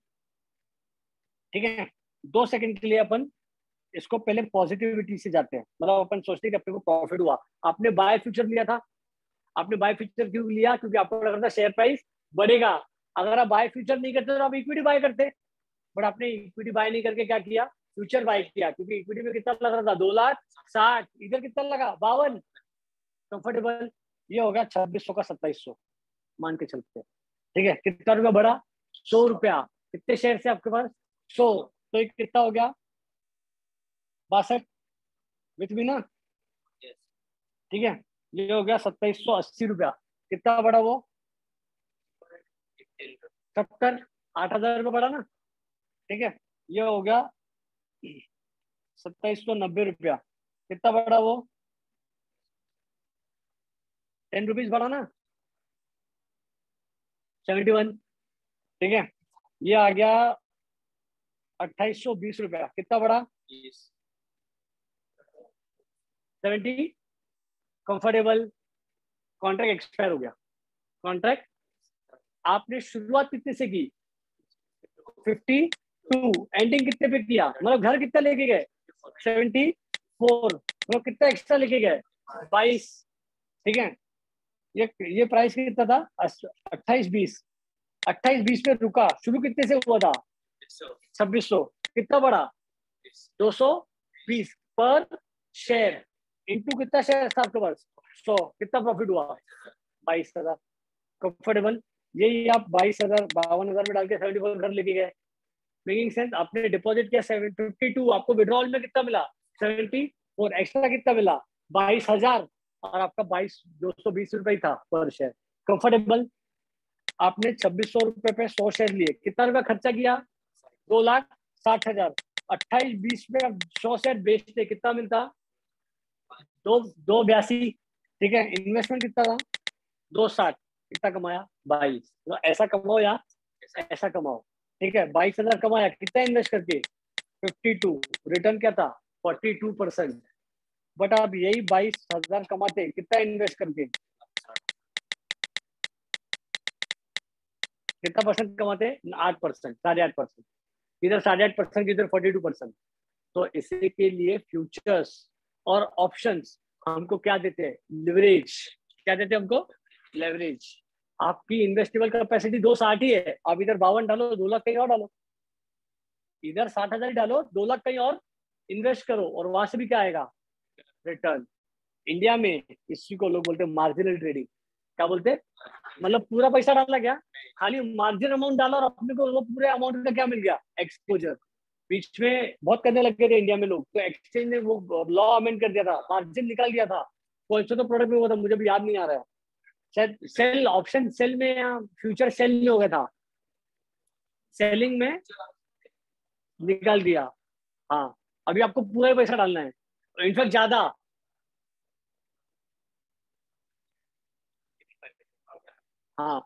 ठीक है, 2 सेकंड के लिए अपन इसको पहले पॉजिटिविटी से जाते हैं, मतलब अपन सोचते हैं कि अपने को प्रॉफिट हुआ। आपने बाय फ्यूचर लिया था, आपने बाय फ्यूचर क्यों लिया? क्योंकि आपको लग रहा था शेयर प्राइस बढ़ेगा। अगर आप बाय फ्यूचर नहीं करते तो आप इक्विटी बाय करते, बट आपने इक्विटी बाय नहीं करके क्या किया? फ्यूचर बाय किया, क्योंकि इक्विटी में कितना लग रहा था? 2,60,000। इधर कितना लगा? 52। कंफर्टेबल। ये हो गया 2600 का 2700 मान के चलते हैं। ठीक है, कितना रुपया बढ़ा? 100 रुपया। कितने शेयर से आपके पास? 100। तो ये कितना हो गया? 62 विथ मी ना? ठीक है, ये हो गया 2780 रुपया। कितना बढ़ा वो? 70। 8,000 रुपया बढ़ा ना? ठीक है, ये हो गया 2790 रुपया। कितना बढ़ा वो? 10 रुपीज बढ़ा ना? 71। ठीक है, ये आ गया 2820 रुपया। कितना बढ़ा? 70। कंफर्टेबल। कॉन्ट्रैक्ट एक्सपायर हो गया। कॉन्ट्रैक्ट आपने शुरुआत कितने से की? 52। एंडिंग कितने पे किया? मतलब घर कितना लेके गए? 74। मतलब कितना एक्स्ट्रा लेके गए? 22। ठीक है, ये प्राइस कितना था? 2820। 2820 पे रुका। शुरू कितने से हुआ था? 2600। कितना बढ़ा? 220 पर शेयर। इंटू कितना शेयर था आपके पास? 100। कितना प्रॉफिट हुआ? 22,000। कंफर्टेबल। यही आप 22,000 52,000 में डाल के 74 घर लेके गए। Making sense? आपने डिपॉजिट किया 752, आपको विड्रॉल में कितना मिला? 74। एक्स्ट्रा कितना मिला? 22,000। और आपका 220 रुपए था पर शेयर। कंफर्टेबल। आपने 2600 रुपए पे 100 शेयर लिए, कितना रुपया खर्चा किया? 2,60,000। 2820 में आप 100 शेयर बेचते, कितना मिलता? 282। ठीक है, इन्वेस्टमेंट कितना था? 260। कितना कमाया? 22। तो ऐसा कमाओ या ऐसा कमाओ। ठीक है, 22,000 कमाया, कितना इन्वेस्ट करके? 52। रिटर्न क्या था? 42%। बट आप यही 22,000 कमाते कितना इन्वेस्ट करके? कितना परसेंट कमाते? 8%, 8.5%। इधर 8.5%, इधर 42%। तो इसी के लिए फ्यूचर्स और ऑप्शंस हमको क्या देते हैं? लिवरेज। क्या देते हैं हमको? लेवरेज। आपकी इन्वेस्टेबल कैपेसिटी 260 ही है, आप इधर 52 डालो, 2 लाख कहीं और डालो। इधर 60,000 डालो, 2 लाख कहीं और इन्वेस्ट करो, और वहां से भी क्या आएगा? रिटर्न। इंडिया में इसी को लोग बोलते हैं मार्जिनल ट्रेडिंग। क्या बोलते हैं? मतलब पूरा पैसा डाला क्या? खाली मार्जिन अमाउंट डाला और अपने को वो पूरे अमाउंट का क्या मिल गया? एक्सपोजर। बीच में बहुत करने लग गए थे इंडिया में लोग, तो एक्सचेंज ने वो लॉ अमेंड कर दिया था, मार्जिन निकाल दिया था। कौन सा तो प्रोडक्ट में हुआ था, मुझे भी याद नहीं आ रहा है। शायद सेल, ऑप्शन सेल में या फ्यूचर सेल में हो गया था। सेलिंग में निकाल दिया। हाँ, अभी आपको पूरा ही पैसा डालना है, इनफैक्ट ज्यादा। हाँ,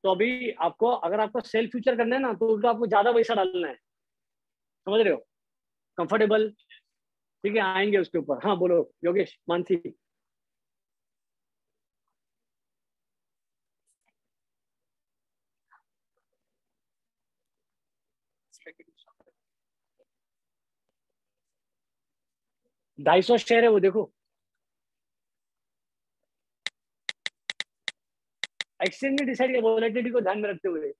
तो अभी आपको, अगर आपको सेल फ्यूचर करना है ना, तो आपको ज्यादा पैसा डालना है। समझ रहे हो? कंफर्टेबल। ठीक है, आएंगे उसके ऊपर। हाँ बोलो योगेश, मानसी। ₹250 शेयर है वो, देखो। एक्सचेंज ने डिसाइड किया, वोलेटिलिटी को ध्यान में रखते हुए।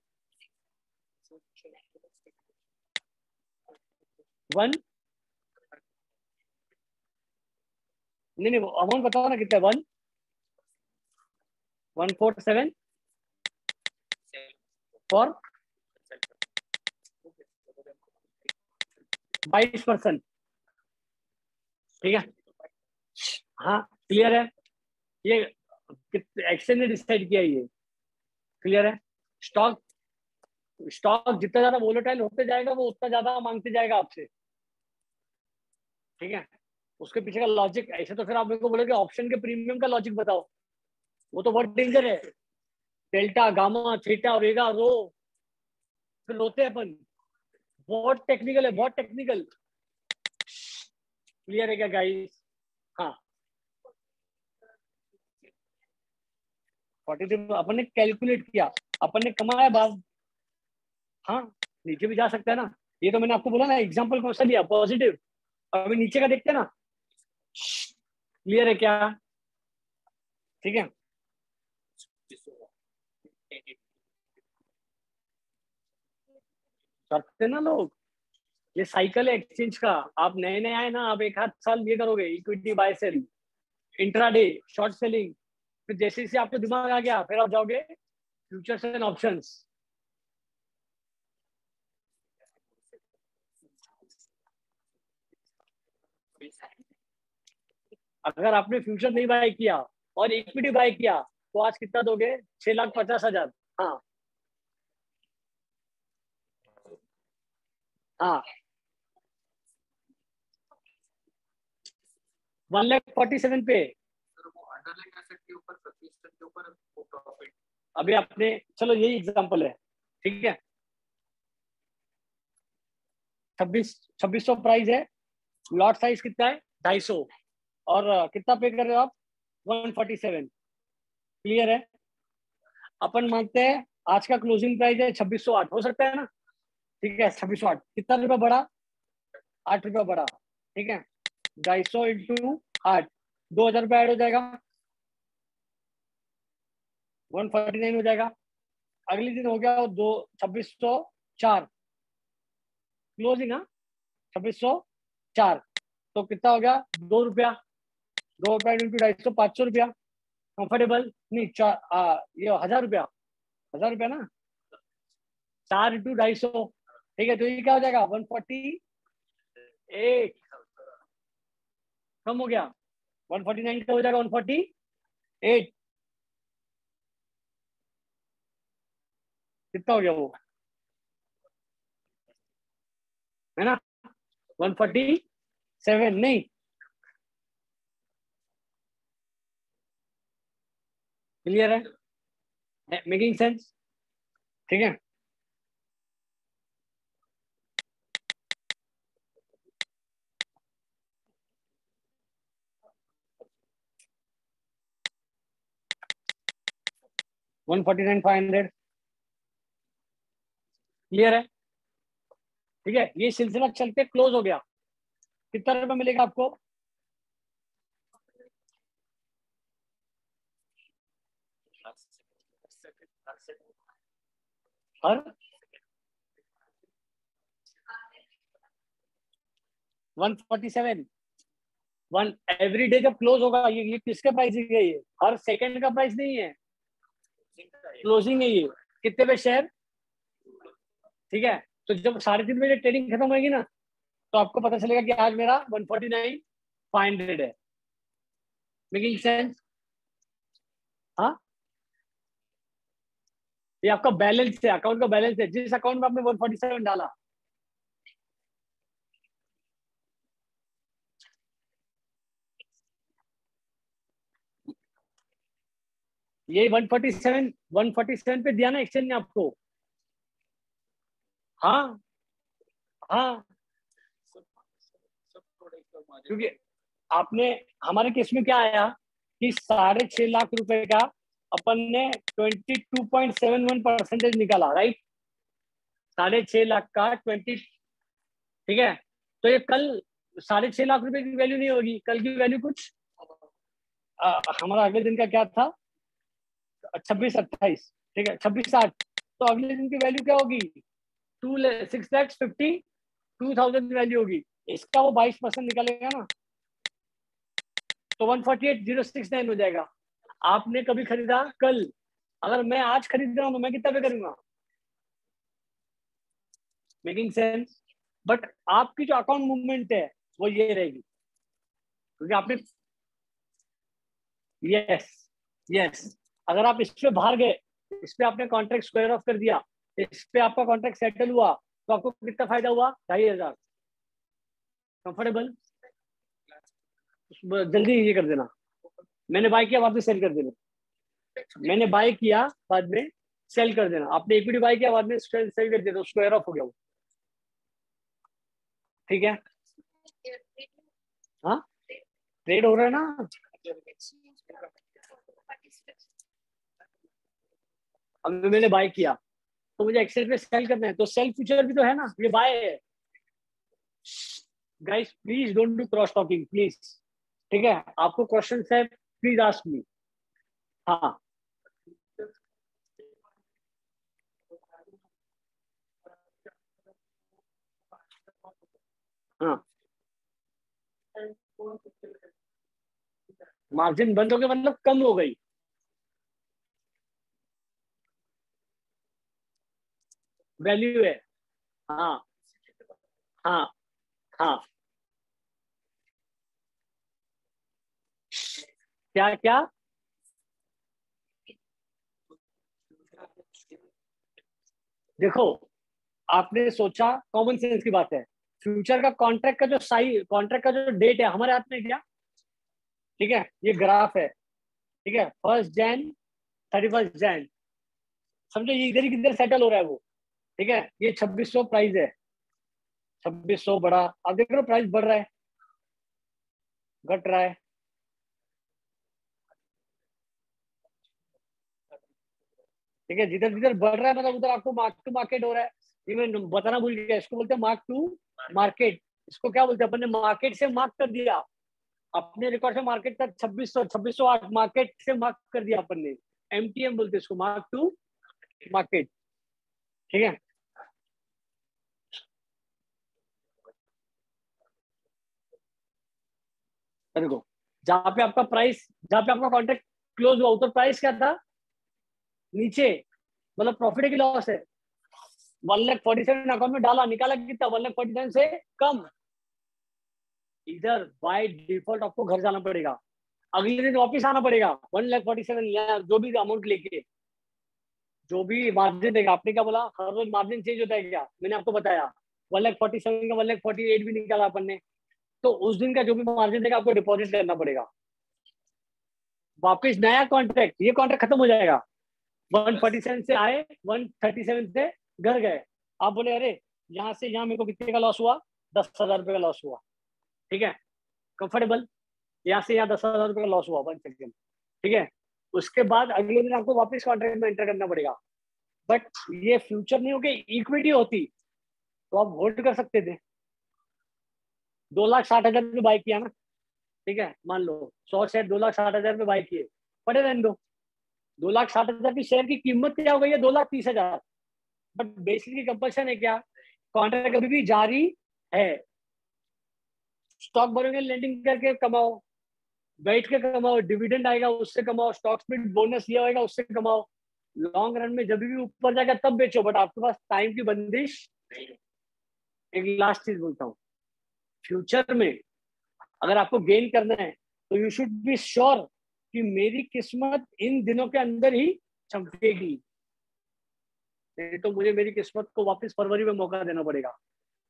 1 नहीं नहीं, अमाउंट बताओ ना कितना है? 147 फॉर 22%। ठीक है, हाँ क्लियर है। ये एक्सचेंज ने डिसाइड किया, ये क्लियर है। स्टॉक स्टॉक जितना ज्यादा वोलेटाइल होते जाएगा, वो उतना ज्यादा मांगते जाएगा आपसे। ठीक है, उसके पीछे का लॉजिक ऐसे। तो फिर आप मेरे को बोलोगे ऑप्शन के प्रीमियम का लॉजिक बताओ, वो तो बहुत डेंजर है। डेल्टा, गामा, थीटा, ओमेगा, रो, फिर रोते हैं अपन। बहुत टेक्निकल है, बहुत टेक्निकल। क्लियर है क्या गाइस? हाँ, 43 अपन ने कैलकुलेट किया, अपन ने कमाया बाद। हाँ, नीचे भी जा सकता है ना। ये तो मैंने आपको बोला ना, एग्जाम्पल कौन सा लिया, पॉजिटिव। अभी नीचे का देखते हैं ना, क्लियर है क्या? ठीक है, करते ना लोग, ये साइकिल है एक्सचेंज का। आप नए नए आए ना, आप एक आध साल ये करोगे, equity buy sell, intraday, short selling, फिर जैसे जैसे आपको दिमाग आ गया फिर आप जाओगे फ्यूचर्स एंड ऑप्शंस। अगर आपने फ्यूचर नहीं बाय किया और इक्विटी बाय किया तो आज कितना दोगे? 6,50,000। हाँ हाँ, 1,47,000 पे। अभी आपने, चलो यही एग्जांपल है, ठीक है, 2600 प्राइस है, लॉट साइज कितना है? 250, और कितना पे कर रहे हो आप? 147। क्लियर है? अपन मानते हैं आज का क्लोजिंग प्राइस है 2608, हो सकता है ना? ठीक है, 2608 कितना रुपया बढ़ा? 8 रुपया बढ़ा, ठीक है, 250 इंटू 8, 2,000 रुपया ऐड हो जाएगा, 149 हो जाएगा। अगले दिन हो गया वो 2604 क्लोजिंग, हाँ 2604, तो कितना हो गया? 2 रुपया, 2 रुपया इंटू 250, 500 रुपया। कंफर्टेबल नहीं, ये 1,000 रुपया, 1,000 रुपया ना, 4 इंटू 250, ठीक है, तो ये क्या हो जाएगा? 148, कम हो गया, 149 का हो जाएगा 148, कितना हो गया वो, है ना? 147 नहीं, क्लियर है? Making sense? ठीक है, वन 49,500, क्लियर है? ठीक है, ये सिलसिला चलते क्लोज हो गया, कितना रुपया मिलेगा आपको? हर 147, वन एवरी डे जब क्लोज होगा, ये किसका प्राइस है? ये हर सेकंड का प्राइस नहीं है, क्लोजिंग है ये। कितने पे शेयर? ठीक है, तो जब 3:30 बजे ट्रेडिंग खत्म होगी ना, तो आपको पता चलेगा कि आज मेरा 149,500 है। Making sense? हाँ, ये आपका बैलेंस है, अकाउंट का बैलेंस है, जिस अकाउंट में आपने 147 डाला। ये 147 पे दिया ना एक्सचेंज ने आपको। हाँ हाँ, क्योंकि आपने, हमारे केस में क्या आया कि 6.5 लाख रुपए का अपन ने 22.71% निकाला, राइट? 6.5 लाख का 20, ठीक है, तो ये कल 6.5 लाख रुपए की वैल्यू नहीं होगी, कल की वैल्यू कुछ हमारा अगले दिन का क्या था? 2628, ठीक है, 2660, तो अगले दिन की वैल्यू क्या होगी? 6,52,000 वैल्यू होगी, इसका वो 22% निकलेगा ना, तो 148,069 हो जाएगा। आपने कभी खरीदा कल, अगर मैं आज खरीद रहा हूँ तो मैं कितना पे करूंगा? Making sense? बट आपकी जो अकाउंट मूवमेंट है वो ये रहेगी, क्योंकि आपने, यस यस, अगर आप इस पे बाहर गए, इस पे आपने कॉन्ट्रैक्ट स्क्वायर ऑफ कर दिया, इस पे आपका कॉन्ट्रैक्ट सेटल हुआ, तो आपको कितना फायदा हुआ? 2,500। कंफर्टेबल? जल्दी ये कर देना, मैंने बाय किया बाद में सेल कर देना, मैंने बाय किया बाद में सेल कर देना, आपने इक्विटी बाय किया बाद में सेल कर देना, स्क्वायर ऑफ हो गया वो। ठीक है, हाँ ट्रेड हो रहा है ना। अब मैंने बाय किया तो मुझे एक्सेल पे सेल करना है, तो सेल फ्यूचर भी तो है ना, ये बाय है, guys please don't do cross talking please, ठीक है? आपको क्वेश्चन है प्लीज आस्क मी। हाँ हाँ, मार्जिन बंद हो गया मतलब कम हो गई। वैल्यू है। हाँ हाँ हाँ। क्या क्या? देखो, आपने सोचा, कॉमन सेंस की बात है। फ्यूचर का कॉन्ट्रैक्ट का जो साइज, कॉन्ट्रैक्ट का जो डेट है हमारे हाथ में है क्या? ठीक है, ये ग्राफ है, ठीक है, 1 जैन 31 जैन, समझो ये इधर ही किधर सेटल हो रहा है वो। ठीक है, ये 2600 प्राइस है, 2600 बढ़ा, अब देख रहे हो प्राइस बढ़ रहा है घट रहा है। ठीक है, जिधर जिधर बढ़ रहा है मतलब उधर आपको मार्क टू मार्केट हो रहा है। ये मैं बताना भूल गया, इसको बोलते हैं मार्क टू मार्केट। इसको क्या बोलते हैं अपन ने? मार्केट से मार्क कर दिया, अपने रिकॉर्ड से मार्केट तक 2608 मार्केट से मार्क कर दिया अपन ने। एमटीएम बोलते हैं इसको, मार्क टू मार्केट। ठीक है, देखो, जहाँ पे आपका प्राइस, जहाँ पे आपका कॉन्ट्रैक्ट क्लोज हुआ उधर प्राइस क्या था? नीचे, मतलब प्रॉफिट है कि लॉस है? 1,47,000 अकाउंट में डाला, निकाला कितना? 1,47,000 से कम। इधर बाय डिफॉल्ट आपको घर जाना पड़ेगा, अगले दिन वापस आना पड़ेगा 1,47,000 या जो भी अमाउंट लेके, जो भी मार्जिन देगा। आपने क्या बोला, हर रोज मार्जिन चेंज होता है क्या? मैंने आपको बताया 1,47,000 का 1,48,000 भी निकाला अपन ने। तो उस दिन का जो भी मार्जिन देगा आपको डिपॉजिट करना पड़ेगा वापस। नया कॉन्ट्रैक्ट, ये कॉन्ट्रैक्ट खत्म हो जाएगा। 147 से आए, 137 से घर गए, आप बोले अरे यहाँ से यहाँ मेरे को कितने का लॉस हुआ? 10,000 रुपये का लॉस हुआ। ठीक है, कंफर्टेबल। यहाँ से यहाँ 10,000 रुपये का लॉस हुआ 1 सेकेंड। ठीक है, उसके बाद अगले दिन आपको वापस कॉन्ट्रैक्ट में एंटर करना पड़ेगा। बट ये फ्यूचर नहीं होगी, इक्विटी होती तो आप होल्ड कर सकते थे। 2,60,000 में बाय किया ना, ठीक है, मान लो 100 शेयर 2,60,000 में बाय किए, पड़े रहने दो। 2,60,000 की शेयर की कीमत क्या हो गई है? 2,30,000। बट बेसिकली कंपल्सन है क्या? कॉन्ट्रैक्ट अभी भी जारी है। स्टॉक भरोगे, लेंडिंग करके कमाओ, बैठ के कमाओ, डिविडेंड आएगा उससे कमाओ, स्टॉक स्प्लिट बोनस दिया होगा उससे कमाओ। लॉन्ग रन में जब भी ऊपर जाएगा तब बेचो, बट आपके पास टाइम की बंदिश। एक लास्ट चीज बोलता हूँ, फ्यूचर में अगर आपको गेन करना है तो यू शुड बी श्योर कि मेरी किस्मत इन दिनों के अंदर ही चमकेगी, नहीं तो मुझे मेरी किस्मत को वापस फरवरी में मौका देना पड़ेगा।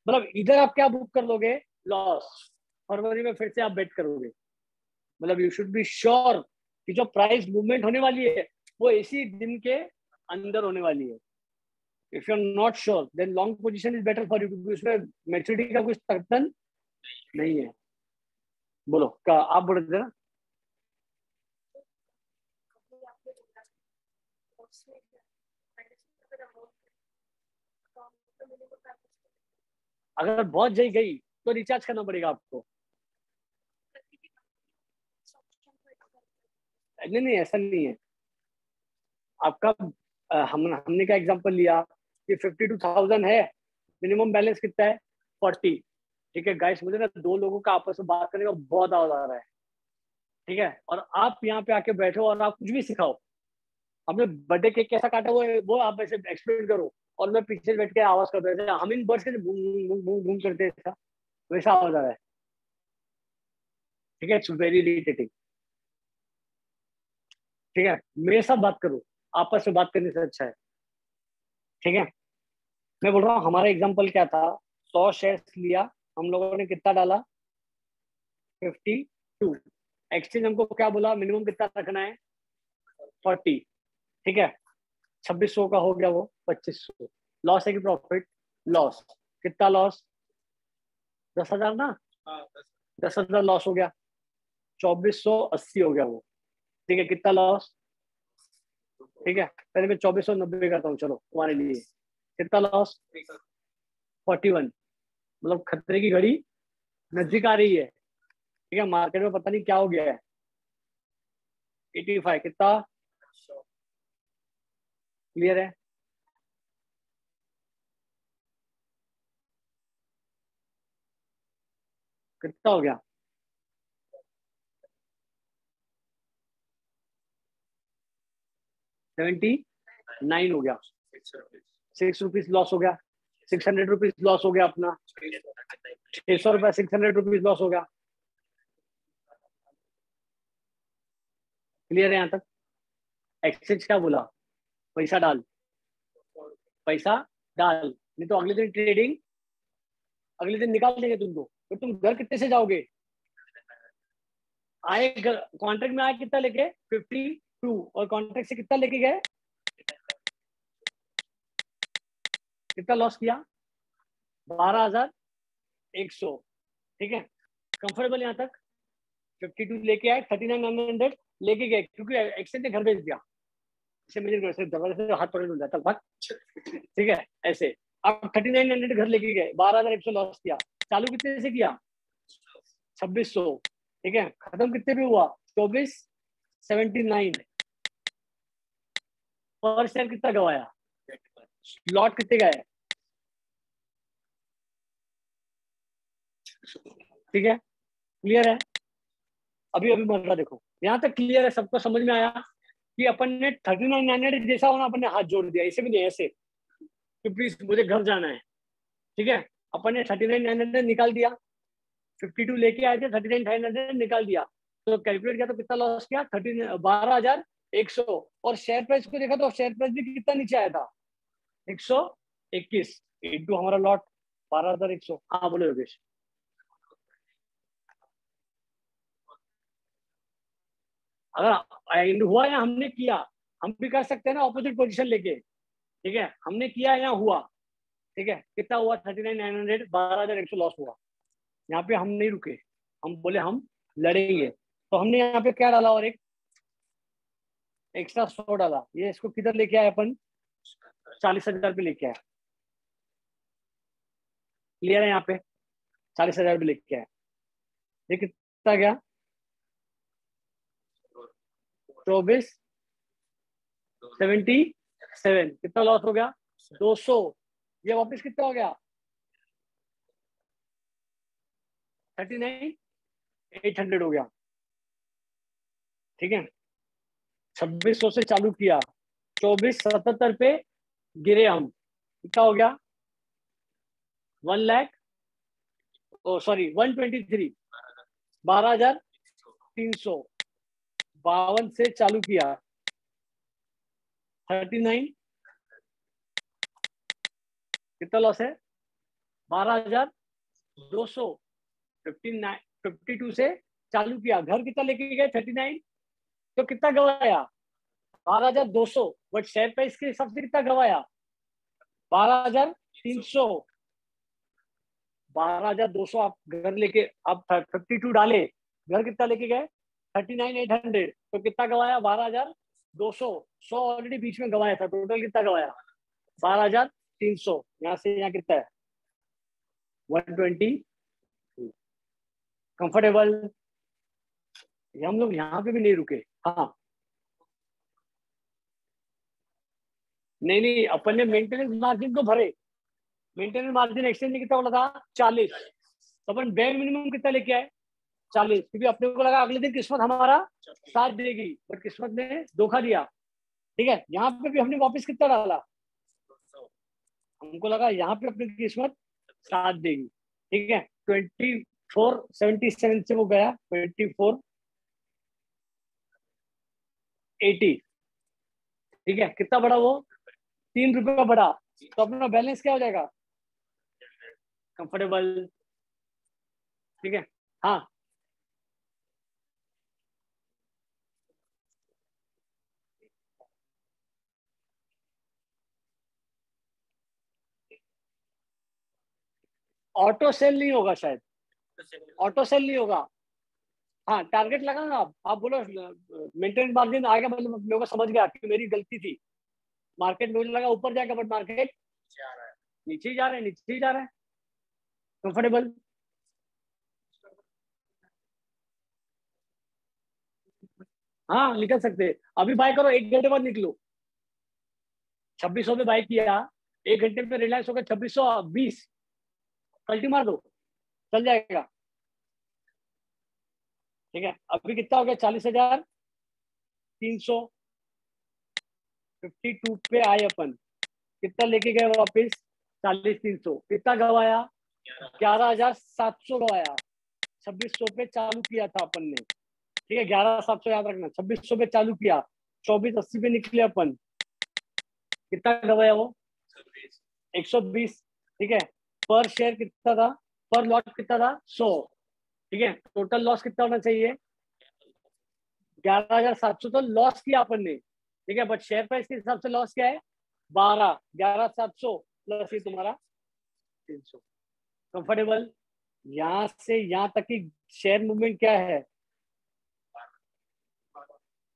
मतलब इधर आप क्या बुक कर लोगे? लॉस। फरवरी में फिर से आप बेट करोगे। मतलब यू शुड बी श्योर कि जो प्राइस मूवमेंट होने वाली है वो इसी दिन के अंदर होने वाली है। If you are not sure then long position is better for you, क्योंकि उसमें मैच्योरिटी का कुछ तर्कन नहीं है। बोलो क्या आप बोल रहे थे ना? अगर बहुत जई गई तो रिचार्ज करना पड़ेगा आपको। नहीं नहीं, ऐसा नहीं है आपका। हमने क्या एग्जांपल लिया कि 52,000 है, मिनिमम बैलेंस कितना है? 40। ठीक है गाइस, मुझे ना दो लोगों का आपस में बात करने का बहुत आवाज आ रहा है। ठीक है, और आप यहाँ पे आके बैठो और आप कुछ भी सिखाओ। हमने बर्थडे केक कैसा काटा हुआ है वो आप ऐसे एक्सप्लेन करो, और मैं पीछे बैठ के आवाज करता हूँ, जैसे हम इन बर्ड्स के घूम करते हैं ऐसा, वैसा आवाज आ रहा है। ठीक है, इट्स वेरी इरिटेटिंग। ठीक है, मेरे साथ बात करो, आपस में बात करने से अच्छा है। ठीक है, मैं बोल रहा हूँ हमारा एग्जाम्पल क्या था? 100 शेयर्स लिया, हम लोगों ने कितना डाला? 52। एक्सचेंज हमको क्या बोला, मिनिमम कितना रखना है? 40। ठीक है, 2600 का हो गया वो 2500। लॉस है कि प्रॉफिट? लॉस। कितना लॉस? 10,000 ना, 10,000 लॉस हो गया, 2,480 हो गया वो। ठीक है, कितना लॉस? ठीक है, पहले मैं 2,490 करता हूँ, चलो तुम्हारे लिए। कितना लॉस? 41। मतलब खतरे की घड़ी नजदीक आ रही है, ठीक है। मार्केट में पता नहीं क्या हो गया है। 85 कितना क्लियर है? कितना हो गया? 79 हो गया। 6 रुपीज लॉस हो गया। 600 रुपीज लॉस हो गया अपना। 600 रुपया 600 रुपीज लॉस हो गया। क्लियर है यहाँ तक? एक्सचेंज क्या बोला? पैसा डाल, पैसा डाल, नहीं तो अगले दिन ट्रेडिंग, अगले दिन निकाल देंगे तुमको। तो तुम घर कितने से जाओगे? आए कॉन्ट्रैक्ट में आए कितना लेके? 52, और कॉन्ट्रैक्ट से कितना लेके गए? कितना लॉस किया? 12,100, ठीक है। कंफर्टेबल यहाँ तक? 52 लेके आए, 39,900 लेके गए, क्योंकि एक्सचेंज ने घर भेज दिया। इसे मुझे जबरदस्त हाथ पकड़ मिल जाता भाग, ठीक है ऐसे। अब 39,900 घर लेके गए, 12,100 लॉस किया। चालू कितने से किया? 2600, ठीक है। खत्म कितने पे हुआ? 2479। पर शेयर कितना गवाया? लॉट कितने गए? ठीक है, क्लियर है? अभी अभी मर रहा, देखो यहाँ तक क्लियर है, सबको समझ में आया कि अपन ने 39,900 जैसा होना, अपन ने हाथ जोड़ दिया, ऐसे भी नहीं ऐसे कि प्लीज मुझे घर जाना है, ठीक है। अपन ने 39,900 निकाल दिया, 52 लेके आए थे, 39,900 निकाल दिया, तो कैलकुलेट किया तो कितना लॉस किया? 12,100। और शेयर प्राइस को देखा तो शेयर प्राइस भी कितना नीचे आया था? 121 इंटू हमारा लॉट 12,100। हाँ बोलो योगेश। अगर एंड हुआ या हमने किया, हम भी कर सकते हैं ना ऑपोजिट पोजीशन लेके, ठीक है। हमने किया या हुआ, ठीक है। कितना हुआ? 39,900, 12,100 लॉस हुआ। यहाँ पे हम नहीं रुके, हम बोले हम लड़ेंगे, तो हमने यहाँ पे क्या डाला? और एक एक्स्ट्रा 100 डाला। ये इसको किधर लेके आए अपन? 40,000 पे लेके आए। क्लियर है? यहाँ पे 40,000 पे लेके आए। ये कितना गया? 2477। कितना लॉस हो गया? 200। ये वापस कितना हो गया? 39,800 हो गया, ठीक है। 2600 से चालू किया, 2477 पे गिरे हम। कितना हो गया? 1 लाख, ओ सॉरी 123, 12,352 से चालू किया, 39, कितना लॉस है? 12,200। 52 से चालू किया, घर कितना लेके गए? 39, तो कितना गवाया? 12,200। बट शेयर प्राइस के हिसाब से कितना गवाया? 12,300। 12,200 आप घर लेके, आप 52 डाले, घर कितना लेके गए? 39,800। तो कितना गवाया? 12,200। 100 ऑलरेडी बीच में गवाया था, टोटल कितना गवाया? 12,300। यहाँ से यहाँ कितना है? 120। कंफर्टेबल? हम लोग यहाँ पे भी नहीं रुके। हाँ नहीं नहीं, अपन ने मेंटेनेंस मार्जिन को भरे। मेंटेनेंस मार्जिन एक्सचेंज ने कितना बोला था? 40। तो अपन बेयर मिनिमम कितना लेके आए? 40, क्योंकि अपने को लगा अगले दिन किस्मत हमारा साथ देगी, पर किस्मत ने धोखा दिया, ठीक है। यहाँ पे भी हमने वापस कितना डाला? हमको लगा यहाँ पे अपनी किस्मत साथ देगी, ठीक है। 2477 से वो गया 2480, ठीक है। कितना बढ़ा वो? 3 रुपए का बढ़ा, तो अपना बैलेंस क्या हो जाएगा? कंफर्टेबल, ठीक है। हाँ ऑटो सेल नहीं होगा शायद, ऑटो सेल नहीं होगा। हाँ टारगेट लगा ना, आप बोलो मेंटेन मार्जिन आएगा, मतलब मेरे को समझ गया कि मेरी गलती थी। मार्केट मुझे लगा ऊपर जाएगा, बट मार्केट नीचे ही जा रहा है, नीचे ही जा रहा है। कंफर्टेबल? हाँ निकल सकते हैं, अभी बाय करो, 1 घंटे बाद निकलो। 2600 में बाय किया, 1 घंटे में रिलायंस होगा 2620, पलटी मार दो, चल जाएगा। ठीक है, अभी कितना हो गया, 40,352 पे आए अपन, कितना लेके गए वापस, 40,300, कितना गवाया, 11,700 गवाया। 2600 पे चालू किया था अपन ने, ठीक है, 11,700 याद रखना, 2600 पे चालू किया, 2480 पे निकले अपन, कितना गवाया वो, 120। ठीक है, पर शेयर कितना था, पर लॉट कितना था, 100। ठीक है, टोटल लॉस कितना होना चाहिए, 11,700 तो लॉस किया अपन ने। ठीक है, बट शेयर प्राइस के हिसाब से लॉस क्या है, 12, 11,700 प्लस ये तुम्हारा 300। कंफर्टेबल, यहां से यहां तक की शेयर मूवमेंट क्या है,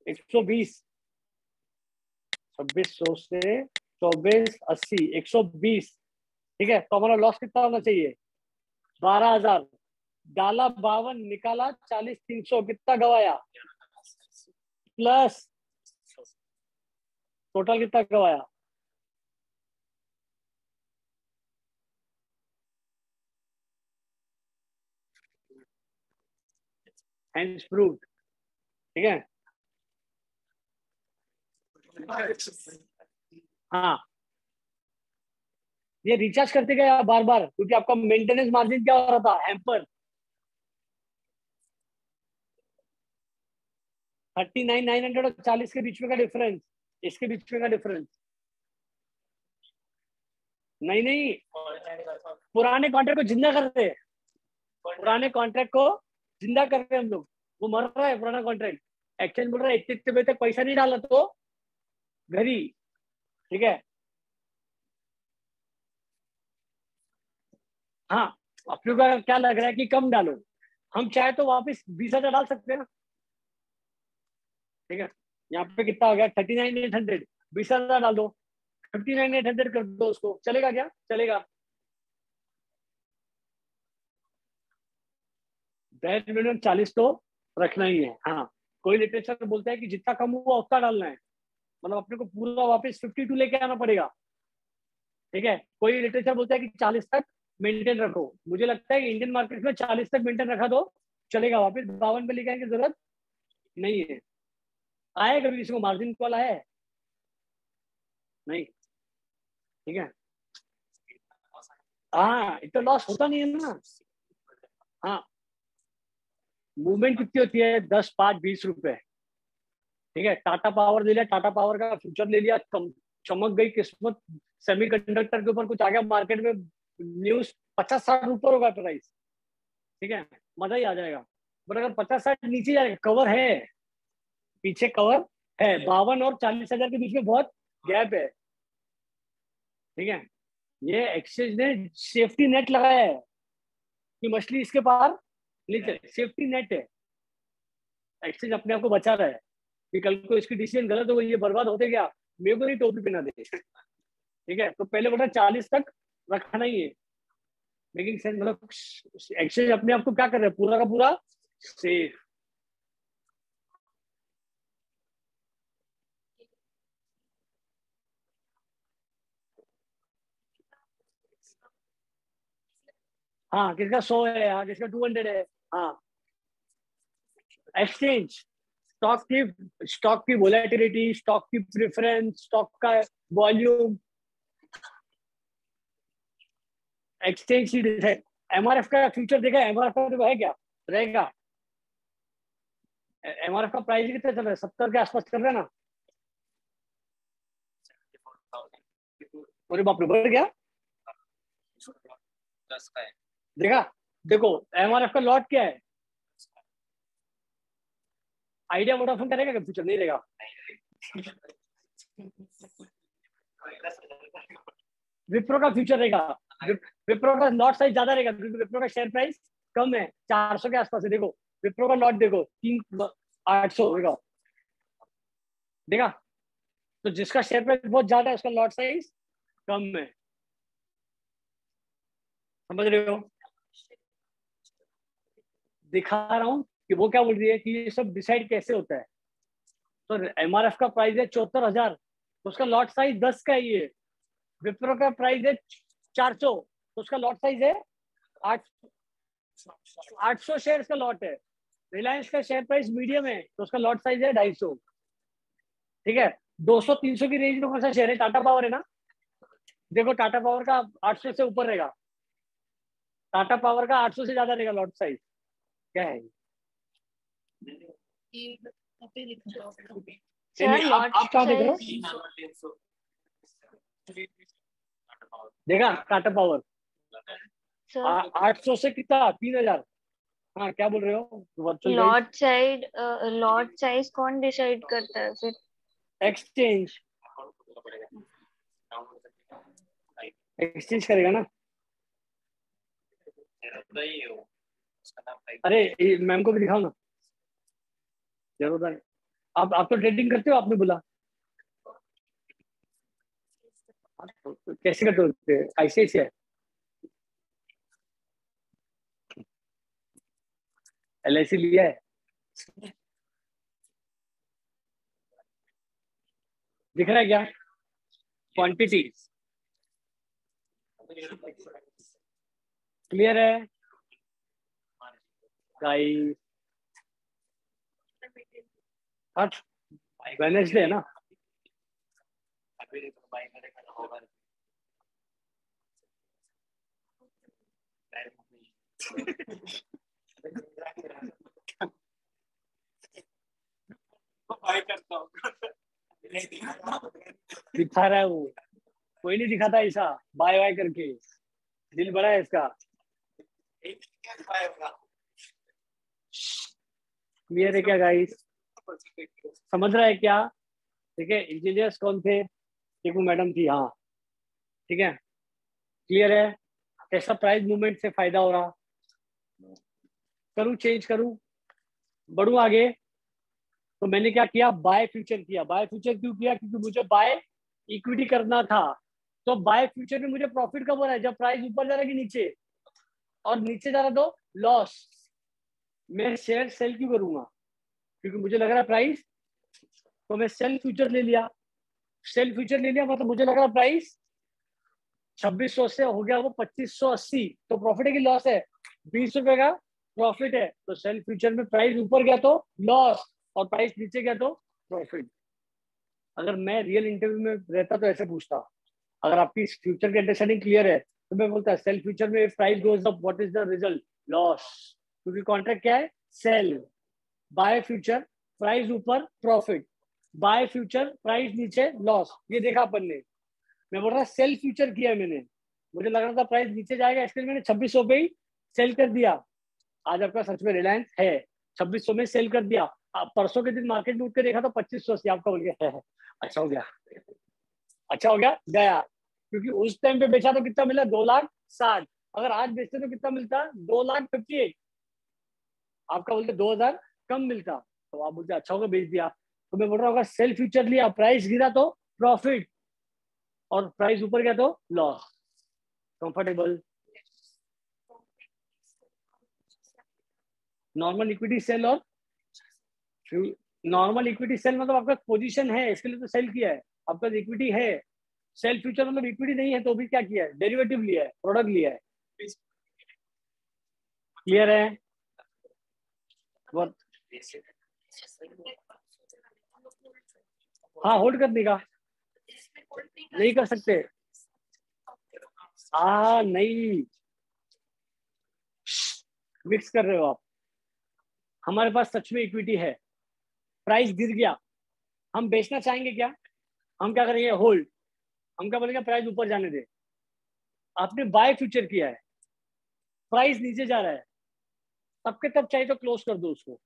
120, 2600 से 2480, 120। ठीक है, तो हमारा लॉस कितना होना चाहिए, 12,000, डाला 52, निकाला 40,300, कितना गवाया, प्लस टोटल कितना गवाया, हैंड्स प्रूव्ड। ठीक है, हाँ, ये रिचार्ज करते गए बार बार, क्योंकि आपका मेंटेनेंस मार्जिन क्या हो रहा था, हैम्पर। 39,900 और 40 के बीच में का डिफरेंस, इसके बीच में का डिफरेंस, नहीं नहीं, पुराने कॉन्ट्रैक्ट को जिंदा करते हैं, पुराने कॉन्ट्रैक्ट को जिंदा कर रहे हैं हम लोग, वो मर रहा है पुराना कॉन्ट्रैक्ट। एक्सचेंज बोल रहा है इतने इतने बजे तक पैसा नहीं डाला तो घर ही। ठीक है, हाँ, अपने को क्या लग रहा है कि कम डालो, हम चाहे तो वापस 20,000 डाल सकते हैं ना। ठीक है, यहाँ पे कितना हो गया, 39,800, 20,000 डाल दो, 59,800 कर दो उसको, चलेगा क्या, चलेगा। बैच मिनिमम 40 तो रखना ही है। हाँ, कोई लिटरेचर बोलता है कि जितना कम हुआ उतना डालना है, मतलब अपने को पूरा वापस 52 लेके आना पड़ेगा। ठीक है, कोई लिटरेचर बोलता है कि 40 तक मेंटेन रखो, मुझे लगता है कि इंडियन मार्केट में 40 तक मेंटेन रखा तो चलेगा, वापस 52 पे लेके आने की जरूरत नहीं है। आया कभी किसी को मार्जिन कॉल आया है, नहीं। ठीक है, हाँ, इतना लॉस होता नहीं है ना। हाँ, मूवमेंट कितनी होती है, 10, 5, 20 रुपए। ठीक है, टाटा पावर ले लिया, टाटा पावर का फ्यूचर ले लिया, चमक गई किस्मत, सेमीकंडक्टर के ऊपर कुछ आ गया मार्केट में, न्यूज 50-60 ऊपर होगा प्राइस। ठीक है, मजा ही आ जाएगा। बट अगर 50-60 नीचे जाएगा, कवर है, पीछे कवर है, 52 और 40,000 के बीच में बहुत गैप है। ठीक है, ये एक्सचेंज ने सेफ्टी नेट लगाया है कि मछली इसके पार नीचे, सेफ्टी नेट है, एक्सचेंज अपने आप को बचा रहा है कि कल को इसकी डिसीजन गलत हो गई, ये बर्बाद होते क्या, मेरे को नहीं टोपी पहना दे। ठीक है, तो पहले बोला 40 तक रखना ही है, मेकिंग सेंस, मतलब एक्सचेंज अपने आप को क्या कर रहे हैं, पूरा का पूरा सेफ। हाँ, किसका 100 है, हाँ किसका 200 है। हाँ, एक्सचेंज, स्टॉक की वोलेटिलिटी, स्टॉक की प्रेफरेंस, स्टॉक का वॉल्यूम, एक्सचेंज ही डिसाइड। एमआरएफ का फ्यूचर देखा, एमआरएफ का तो है क्या रहेगा, एमआरएफ का प्राइस कितना चल रहा है, 70 के आसपास चल रहा है ना। अरे बाप रे, बढ़ गया, देखा, देखो एमआरएफ का लॉट क्या है, आइडिया वोडाफोन करेगा क्या फ्यूचर, नहीं रहेगा। विप्रो का फ्यूचर रहेगा, विप्रो का लॉट साइज ज्यादा रहेगा, क्योंकि विप्रो का शेयर प्राइस कम है, 400 के आसपास है। देखो विप्रो का लॉट देखो, 3,800 होगा, देखा, तो जिसका शेयर प्राइस बहुत ज्यादा है उसका लॉट साइज कम है, समझ रहे हो। दिखा रहा हूं कि वो क्या बोल रही है कि ये सब डिसाइड कैसे होता है। तो एमआरएफ का प्राइस है 74,000, तो उसका लॉट साइज 10 का ही है। विप्रो का प्राइस है 400, तो उसका लॉट साइज है 800 शेयर का लॉट है। रिलायंस का शेयर प्राइस मीडियम है, तो उसका लॉट साइज है 250। ठीक है, 200-300 की रेंज में कौन सा शेयर है? टाटा पावर है ना। देखो टाटा पावर का 800 से ऊपर रहेगा, टाटा पावर का 800 से ज्यादा रहेगा लॉट साइज। क्या है सर नहीं, लॉट आप कहाँ देख रहे हो? देखा टाटा पावर सर 800 से कितना 3,000। हाँ क्या बोल रहे हो? वर्चुअल लॉट साइज कौन डिसाइड करता है फिर? एक्सचेंज करेगा ना। अरे मैम को भी दिखाओ ना जरूर। आप तो ट्रेडिंग करते हो, आपने बोला। कैसे करते हो? ऐसे है LIC लिया है, दिख रहा है क्या? क्वांटिटी क्लियर है गाइस? आज वेडनेसडे है ना। दिखा रहा है वो, कोई नहीं दिखाता ऐसा बाय बाय करके, दिल बड़ा है इसका। क्लियर है क्या गाइस? समझ रहा है क्या? ठीक है, इंजीनियर्स कौन थे? एक वो मैडम थी, हाँ ठीक है। क्लियर है? कैसा प्राइस मूवमेंट से फायदा हो रहा? करूँ चेंज करूँ, बढ़ू आगे? तो मैंने क्या किया, बाय फ्यूचर किया। बाय फ्यूचर क्यों किया? क्योंकि मुझे बाय इक्विटी करना था। तो बाय फ्यूचर में मुझे प्रॉफिट कब हो रहा है? जब प्राइस ऊपर जा रहा है कि नीचे, और नीचे जा रहा तो लॉस। मैं शेयर सेल क्यों करूंगा? क्योंकि मुझे लग रहा है प्राइस, तो मैं सेल फ्यूचर ले लिया। सेल फ्यूचर ले लिया मतलब मुझे लग रहा प्राइस 2600 से हो गया वो 2580, तो प्रॉफिट है कि लॉस है? 20 रुपए का प्रॉफिट है। तो सेल फ्यूचर में प्राइस ऊपर गया तो लॉस, और प्राइस नीचे गया तो प्रॉफिट। अगर मैं रियल इंटरव्यू में रहता तो ऐसे पूछता। अगर आपकी फ्यूचर की अंडरस्टैंडिंग क्लियर है तो मैं बोलता सेल फ्यूचर में price goes up what is the result? Loss. क्योंकि कॉन्ट्रैक्ट क्या है? सेल। बाय फ्यूचर प्राइस ऊपर प्रॉफिट, बाय फ्यूचर प्राइस नीचे लॉस। ये देखा अपन ने। मैं बोल रहा सेल फ्यूचर किया है मैंने, मुझे लग रहा था प्राइस नीचे जाएगा, इसके लिए मैंने 2600 पे ही सेल कर दिया। आज आपका सच में रिलायंस है 2600 में सेल कर दिया। परसों के दिन मार्केट में उठ के देखा तो 2580 आपका बोल गया है। अच्छा हो गया, अच्छा हो गया गया। क्योंकि उस टाइम पे बेचा तो कितना मिला? 2,60,000। अगर आज बेचते तो कितना मिलता? 2,58,000। आपका बोलते 2,000 कम मिलता, तो आप बोलते अच्छा होगा बेच दिया। तो मैं बोल रहा हूँ अगर सेल फ्यूचर लिया, प्राइस गिरा तो प्रॉफिट, और प्राइस ऊपर गया तो loss. Comfortable? Normal equity sell और नॉर्मल इक्विटी सेल मतलब आपका पोजीशन है, इसके लिए तो सेल किया है। आपका इक्विटी है। सेल फ्यूचर मतलब इक्विटी नहीं है तो भी क्या किया है? डेरिवेटिव लिया है, प्रोडक्ट लिया है। क्लियर है? हाँ होल्ड करने का नहीं कर सकते। नहीं, मिक्स कर रहे हो आप। हमारे पास सच में इक्विटी है, प्राइस गिर गया, हम बेचना चाहेंगे क्या? हम क्या करेंगे? होल्ड। हम क्या बोलेंगे? प्राइस ऊपर जाने दे। आपने बाय फ्यूचर किया है, प्राइस नीचे जा रहा है, तब के तब चाहिए तो क्लोज कर दो उसको,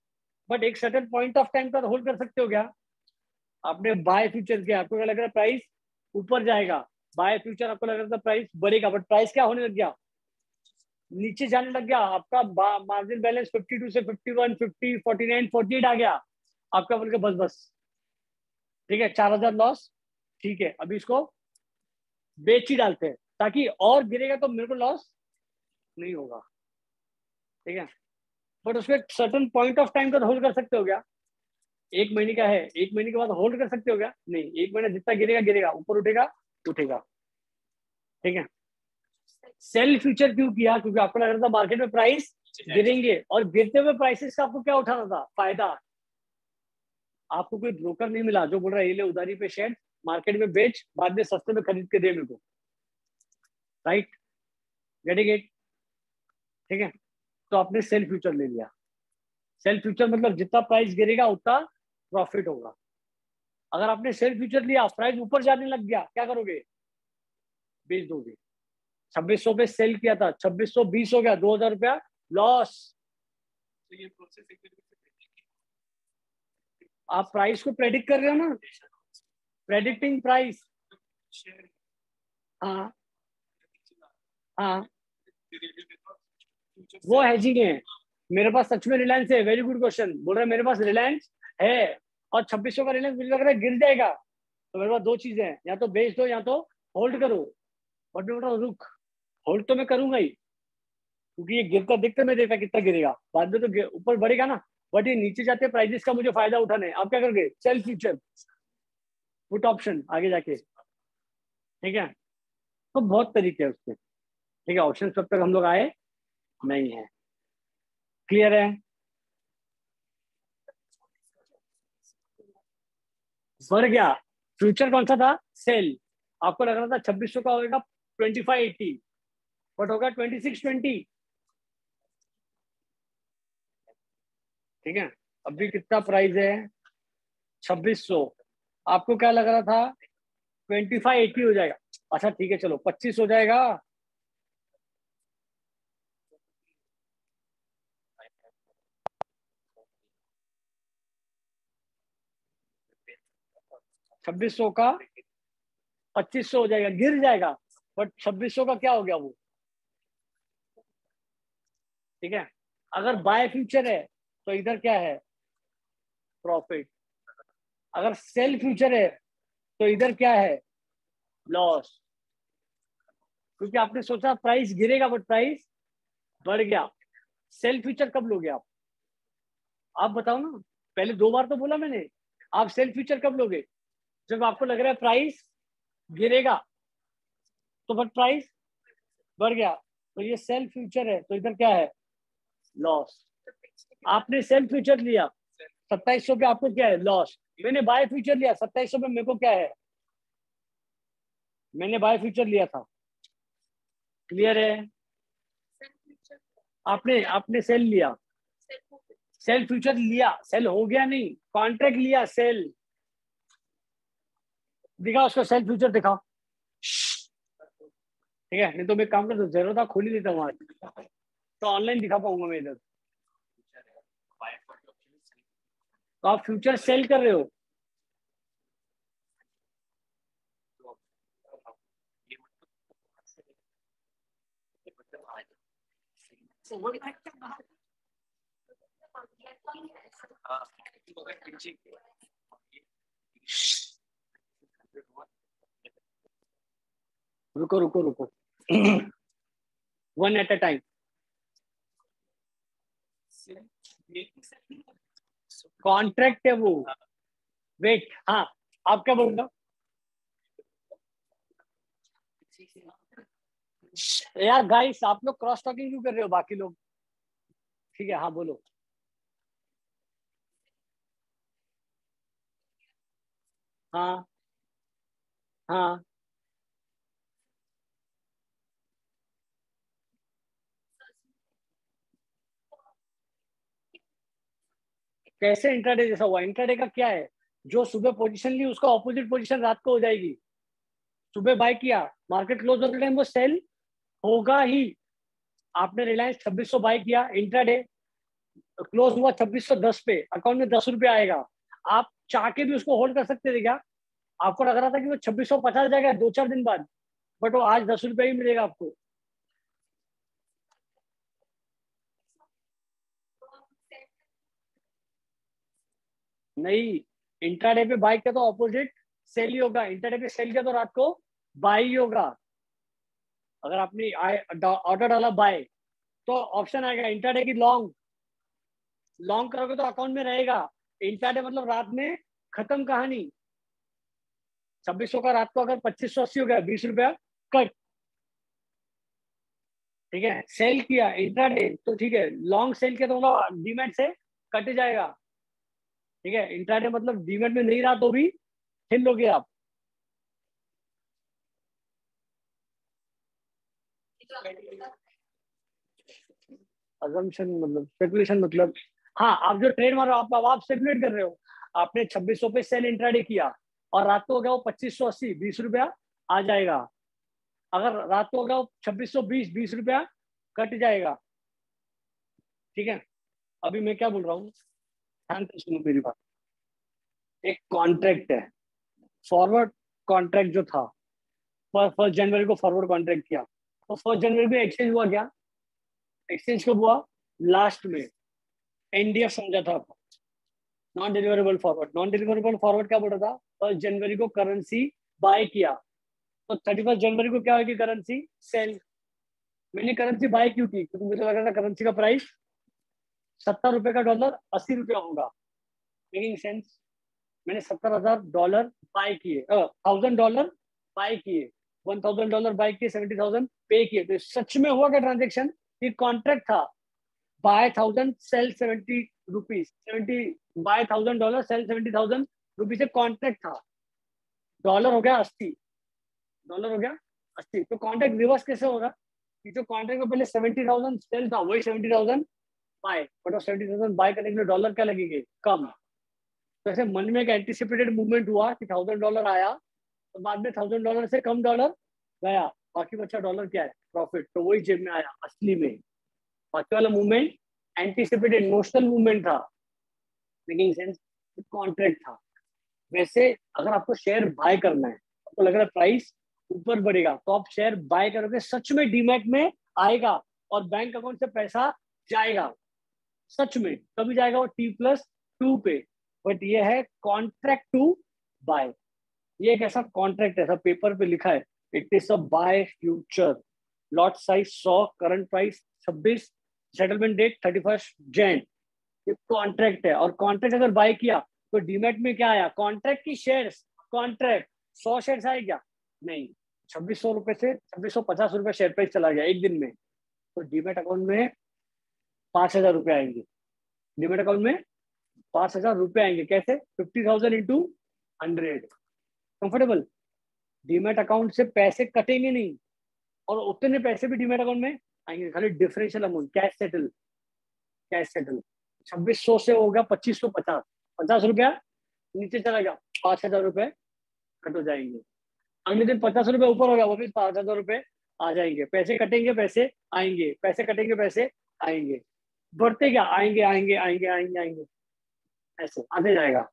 बट एक सर्टेन पॉइंट ऑफ टाइम पर होल्ड कर सकते हो क्या? आपने बाय फ्यूचर किया, आपको क्या लग रहा है प्राइस ऊपर जाएगा, बाय फ्यूचर आपको लग रहा था प्राइस बढ़ेगा, बट प्राइस क्या होने लग गया? नीचे जाने लग गया। आपका मार्जिन बैलेंस 52 से 51, 50, 49, 48 आ गया। आपका बोल के बस बस ठीक है 4,000 लॉस। ठीक है, अभी इसको बेच ही डालते हैं ताकि और गिरेगा तो मेरे को लॉस नहीं होगा। ठीक है, बट उसमें सर्टन पॉइंट ऑफ टाइम तक होल्ड कर सकते हो क्या? एक महीने का है, एक महीने के बाद होल्ड कर सकते हो क्या? नहीं, एक महीना जितना गिरेगा गिरेगा, ऊपर उठेगा उठेगा। ठीक है। सेल फ्यूचर क्यों किया? क्योंकि आपको लग रहा था मार्केट में प्राइस गिरेंगे, और गिरते हुए प्राइसेस का आपको क्या उठाना था? फायदा। आपको कोई ब्रोकर नहीं मिला जो बोल रहा है ये ले उधारी पे शेयर, मार्केट में बेच, बाद में सस्ते में खरीद के दे मेरे को। Right, getting it? ठीक है, तो आपने सेल फ्यूचर ले लिया। सेल फ्यूचर मतलब जितना प्राइस गिरेगा उतना प्रॉफिट होगा। अगर आपने सेल फ्यूचर लिया, प्राइस ऊपर जाने लग गया, क्या करोगे? बेच दोगे। 2600 पे सेल किया था, 2620 हो गया, 2000 रुपया लॉस। तो ये प्रोसेस आप प्राइस को प्रेडिक्ट कर रहे हो ना, प्रेडिक्टिंग प्राइस। हाँ हाँ, वो हेजिंग है। मेरे पास सच में रिलायंस है, वेरी गुड क्वेश्चन। बोल रहे मेरे पास रिलायंस है और 2600 का रिलायंस मुझे लग रहा है गिर जाएगा, तो मेरे पास दो चीजें हैं, या तो बेच दो या तो होल्ड करो। बट मैं बोल रहा हूँ रुक, होल्ड तो मैं करूंगा ही, क्योंकि ये गिरता देखते मैं देखा कितना गिरेगा, बाद में तो ऊपर बढ़ेगा ना। बट ये नीचे जाते प्राइजेस का मुझे फायदा उठाना है। आप क्या करोगे? सेल फ्यूचर, पुट ऑप्शन आगे जाके। ठीक है, तो बहुत तरीके हैं उसके। ठीक है, ऑप्शन तब तक हम लोग आए नहीं है। क्लियर है? बढ़ गया। फ्यूचर कौन सा था? सेल। आपको लग रहा था 2600 का होगा 2580, बट होगा 2620। ठीक है, अभी कितना प्राइस है? 2600। आपको क्या लग रहा था? 2580 हो जाएगा। अच्छा ठीक है, चलो 25 हो जाएगा। छब्बीस सौ का 2500 हो जाएगा, गिर जाएगा। बट 2600 का क्या हो गया वो? ठीक है, अगर बाय फ्यूचर है तो इधर क्या है? प्रॉफिट। अगर सेल फ्यूचर है तो इधर क्या है? लॉस। क्योंकि आपने सोचा प्राइस गिरेगा, बट प्राइस बढ़ गया। सेल फ्यूचर कब लोगे आप बताओ ना। पहले दो बार तो बोला मैंने, आप सेल फ्यूचर कब लोगे? जब आपको लग रहा है प्राइस गिरेगा, तो बट प्राइस बढ़ गया, तो ये सेल फ्यूचर है, तो इधर क्या है? लॉस। आपने सेल फ्यूचर लिया 2700 पे, आपको क्या है? लॉस। मैंने बाय फ्यूचर लिया 2700 पे, मेरे को क्या है? मैंने बाय फ्यूचर लिया था। क्लियर है? आपने आपने सेल लिया, सेल फ्यूचर लिया, सेल हो गया नहीं, कॉन्ट्रैक्ट लिया सेल। दिखा उसको, सेल फ्यूचर दिखाओ। ठीक है, नहीं तो मैं काम करता, जरूरत था खोल ही देता हूँ आज, तो ऑनलाइन दिखा पाऊंगा मैं इधर। तो आप फ्यूचर सेल कर रहे हो। रुको रुको रुको, one at a time. Contract है वो। वेट, हाँ, आप क्या बोल रहे हो? यार गाइस, आप लोग क्रॉस टॉकिंग क्यों कर रहे हो बाकी लोग? ठीक है, हाँ बोलो। हाँ हाँ, कैसे इंट्राडे जैसा हुआ? इंट्राडे का क्या है? जो सुबह पोजीशन ली उसका ऑपोजिट पोजीशन रात को हो जाएगी। सुबह बाय किया, मार्केट क्लोज होने टाइम वो सेल होगा ही। आपने रिलायंस 2600 बाय किया, इंट्राडे क्लोज हुआ 2610 पे, अकाउंट में 10 रुपये आएगा। आप चाह के भी उसको होल्ड कर सकते थे क्या? आपको लग रहा था कि वो 2650 जाएगा 2-4 दिन बाद, बट वो आज 10 रुपये ही मिलेगा आपको। नहीं, इंट्राडे पे बाय किया तो ऑपोजिट सेल ही होगा, इंट्राडे पे सेल किया तो रात को बाय ही होगा। अगर आपने ऑर्डर डाला बाय, तो ऑप्शन आएगा इंट्राडे की लॉन्ग। लॉन्ग करोगे तो अकाउंट में रहेगा, इंट्राडे मतलब रात में खत्म कहानी। 2600 का रात को अगर 2580 हो गया, 20 रुपया कट। ठीक है, सेल किया इंट्राडे तो ठीक है, लॉन्ग सेल किया तो डीमैट से कट जाएगा। ठीक है, इंट्राडे मतलब डीमैट में नहीं रहा तो भी हिल लोगे आप। अजम्पशन मतलब स्पेकुलेशन मतलब, हाँ आप जो ट्रेड मारो आप स्पेकुलेट कर रहे हो। आपने 2600 पे सेल इंट्राडे किया और रात को हो गया वो 2580, 20 रुपया आ जाएगा। अगर रात को हो गया 2620, 20 रुपया कट जाएगा। ठीक है, अभी मैं क्या बोल रहा हूँ, ध्यान से सुनो मेरी बात। एक कॉन्ट्रैक्ट है, फॉरवर्ड कॉन्ट्रैक्ट जो था, 1 जनवरी को फॉरवर्ड कॉन्ट्रैक्ट किया, तो 1 जनवरी में एक्सचेंज हुआ क्या? एक्सचेंज कब हुआ? लास्ट में एनडीएफ समझा था, non deliverable forward. Non deliverable forward क्या बोल रहा था? 1 जनवरी को करेंसी बाय किया, तो 31 जनवरी को क्या होगी? Currency sell. मैंने करेंसी बाय क्यों की? क्योंकि मुझे लगा था करेंसी का प्राइस 70 रुपए का डॉलर 80 रुपया होगा। Making sense? मैंने $70,000 बाय किए, $1000 बाय किए, $1000 बाय किए, 70,000 पे किए। तो सच में हुआ क्या ट्रांजेक्शन? ये कॉन्ट्रैक्ट था, buy 1000 sell 70 rupees, 70 buy $1000 sell 70,000 rupees से कॉन्ट्रैक्ट था। डॉलर हो गया 80, डॉलर हो गया 80। तो कॉन्ट्रैक्ट रिवर्स कैसे होगा कि जो कॉन्ट्रैक्ट में पहले 70,000 सेल था वही 70,000 बाय, बट वो 70,000 बाय करने के लिए डॉलर क्या लगेंगे? कम। तो ऐसे मन में एक एंटिसिपेटेड मूवमेंट हुआ कि $1000 आया, तो बाद में $1000 से कम डॉलर गया, बाकी बचा डॉलर क्या है? प्रॉफिट। तो वही जेब में आया असली में। बाकी वाला मूवमेंट एंटिसिपेटेड इमोशनल मूवमेंट था, मेकिंग सेंस? कॉन्ट्रैक्ट था। वैसे अगर आपको शेयर बाय करना है, आपको लग रहा है प्राइस ऊपर बढ़ेगा, तो आप शेयर बाय करोगे, सच में डीमैट में आएगा और बैंक अकाउंट से पैसा जाएगा। सच में कभी जाएगा? वो T+2 पे। बट ये है कॉन्ट्रैक्ट टू बाय। ये एक ऐसा कॉन्ट्रैक्ट, ऐसा पेपर पे लिखा है, it is a buy future, lot size 100, current price 26, settlement date 31 Jan. ये कॉन्ट्रैक्ट है, और कॉन्ट्रैक्ट अगर बाय किया तो डीमैट में क्या आया? कॉन्ट्रैक्ट की शेयर्स। कॉन्ट्रैक्ट 100 शेयर्स आए क्या? नहीं, 2600 रुपए से 2650 रुपए शेयर प्राइस चला गया एक दिन में, तो डीमैट अकाउंट में 5000 रुपए आएंगे। डीमैट अकाउंट में 5000 रुपए आएंगे। कैसे? 50,000 इंटू 100। कंफर्टेबल? डीमैट अकाउंट से पैसे कटेंगे नहीं, और उतने पैसे भी डीमैट अकाउंट में आएंगे, खाली differential amount, cash settle. Cash settle 2600 से हो गया 2550, 50 रुपया नीचे चला गया, 5000 रुपए कट हो जाएंगे। अगले दिन 50 रुपए ऊपर हो गया, वो भी 5000 रुपए आ जाएंगे। पैसे कटेंगे, पैसे आएंगे, पैसे कटेंगे, पैसे आएंगे। बढ़ते क्या? आएंगे आएंगे आएंगे आएंगे आएंगे, ऐसे आते जाएगा।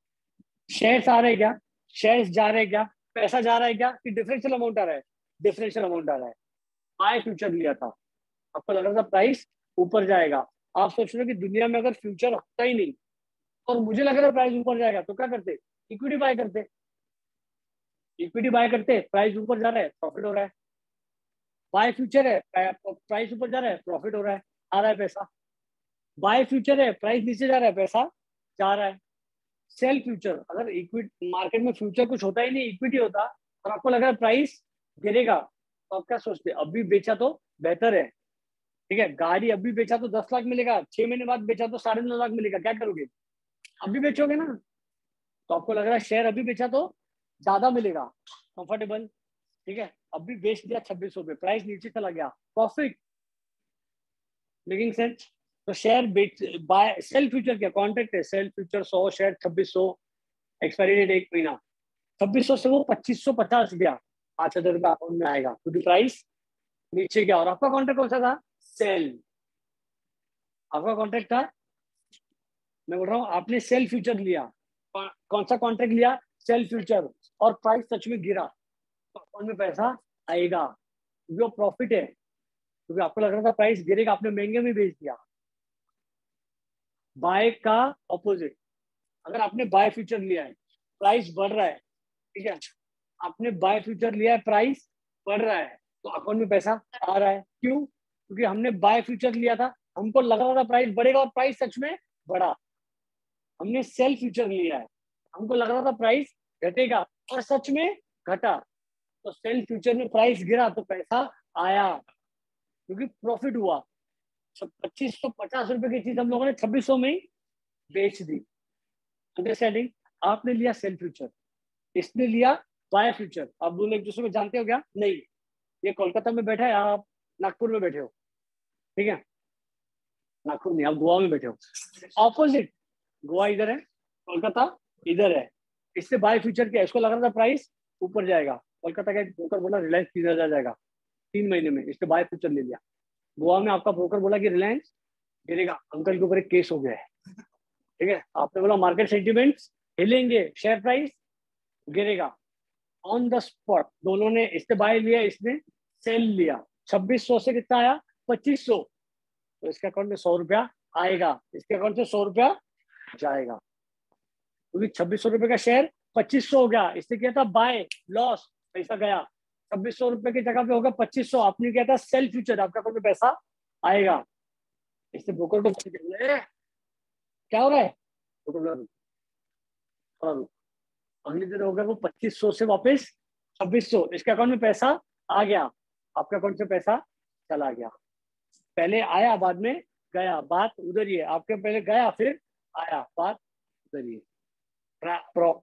शेयर्स आ रहे क्या? शेयर्स जा रहे क्या? पैसा जा रहा है क्या? कि डिफरेंशियल अमाउंट आ रहा है? डिफरेंशियल अमाउंट आ रहा है। बाय फ्यूचर लिया था, आपको लग रहा था प्राइस ऊपर जाएगा। आप सोच रहे हो कि दुनिया में अगर फ्यूचर होता ही नहीं और मुझे लग रहा है प्राइस ऊपर जाएगा, तो क्या करते? इक्विटी बाय करते। इक्विटी बाय करते, प्राइस ऊपर जा रहा है, प्रॉफिट हो रहा है। बाय फ्यूचर है, प्राइस ऊपर जा रहा है, प्रॉफिट हो रहा है, आ रहा है पैसा। बाय फ्यूचर है, प्राइस नीचे जा रहा है, पैसा जा रहा है। सेल फ्यूचर, अगर इक्विटी मार्केट में फ्यूचर कुछ होता ही नहीं, इक्विटी होता, और आपको लग रहा है प्राइस गिरेगा, तो आप क्या सोचते? अभी बेचा तो बेहतर है। ठीक है, गाड़ी अभी बेचा तो 10 लाख मिलेगा, 6 महीने बाद बेचा तो 9.5 लाख मिलेगा, क्या करोगे? अभी बेचोगे ना। तो आपको लग रहा है शेयर अभी बेचा तो ज्यादा मिलेगा, कंफर्टेबल। ठीक है, अभी बेच दिया 2600 पे, प्राइस नीचे चला गया, प्रॉफिट। Making sense? तो शेयर बेच बाय, सेल फ्यूचर क्या? कॉन्ट्रैक्ट है, sell future 100 share 2600, expiry date 1 महीना। 2600 से वो 2550 गया, 5000 रुपया अकाउंट में आएगा, क्योंकि प्राइस नीचे गया। और आपका कॉन्ट्रैक्ट कौन सा था? सेल। आपका कॉन्ट्रैक्ट था, मैं बोल रहा हूँ आपने सेल फ्यूचर लिया। कौन सा कॉन्ट्रैक्ट लिया? Sell future. और प्राइस सच में गिरा, तो अकाउंट में पैसा आएगा, क्योंकि वो प्रॉफिट है। क्योंकि आपको लग रहा था प्राइस गिरेगा, आपने महंगे में बेच दिया। बाय का ऑपोजिट, अगर आपने बाय फ्यूचर लिया है, प्राइस बढ़ रहा है, ठीक है, आपने बाय फ्यूचर लिया है, प्राइस बढ़ रहा है, तो अकाउंट में पैसा आ रहा है। क्यों? क्योंकि हमने बाय फ्यूचर लिया था, हमको लग रहा था प्राइस बढ़ेगा और प्राइस सच में बढ़ा। हमने सेल फ्यूचर लिया है, हमको लग रहा था प्राइस घटेगा और सच में घटा, तो सेल फ्यूचर में प्राइस गिरा तो पैसा आया क्योंकि प्रॉफिट हुआ। 2550 रुपए की चीज हम लोगों ने 2600 में ही बेच दी। अंडरस्टैंडिंग? आपने लिया सेल फ्यूचर, इसने लिया बाय फ्यूचर। आप दोनों एक दूसरे को जानते हो क्या? नहीं। ये कोलकाता में बैठा है, आप नागपुर में बैठे हो, ठीक है? नागपुर नहीं, आप गोवा में बैठे हो। ऑपोजिट, गोवा इधर है, कोलकाता इधर है। इससे बाय फ्यूचर किया, इसको लग रहा था प्राइस ऊपर जाएगा, कोलकाता का ब्रोकर बोला रिलायंस 3000 जाएगा 3 महीने में, इसने बाय फ्यूचर ले लिया। गोवा में आपका ब्रोकर बोला कि रिलायंस गिरेगा, अंकल के ऊपर एक केस हो गया है, ठीक है? आपने बोला मार्केट सेंटिमेंट्स हिलेंगे, शेयर प्राइस गिरेगा। ऑन द स्पॉट दोनों ने, इसने बाय लिया, इसने सेल लिया। 2600 से कितना आया? 2500। तो इसके अकाउंट में 100 रुपया आएगा, इसके अकाउंट से 100 रुपया जाएगा, क्योंकि 2600 रुपए का शेयर 2500 हो गया। इसने किया था बाय, लॉस, पैसा गया। 2600 रुपए की जगह पे होगा 2500। आपने किया था सेल फ्यूचर, आपके अकाउंट में पैसा आएगा। इससे ब्रोकर को क्या हो रहा है? अगली दिन हो गया वो 2500 से वापस 2600, इसके अकाउंट में पैसा आ गया, आपके अकाउंट से पैसा चला गया। पहले आया बाद में गया, बात उधर ही है। आपके पहले गया फिर आया, बात उधर ही है।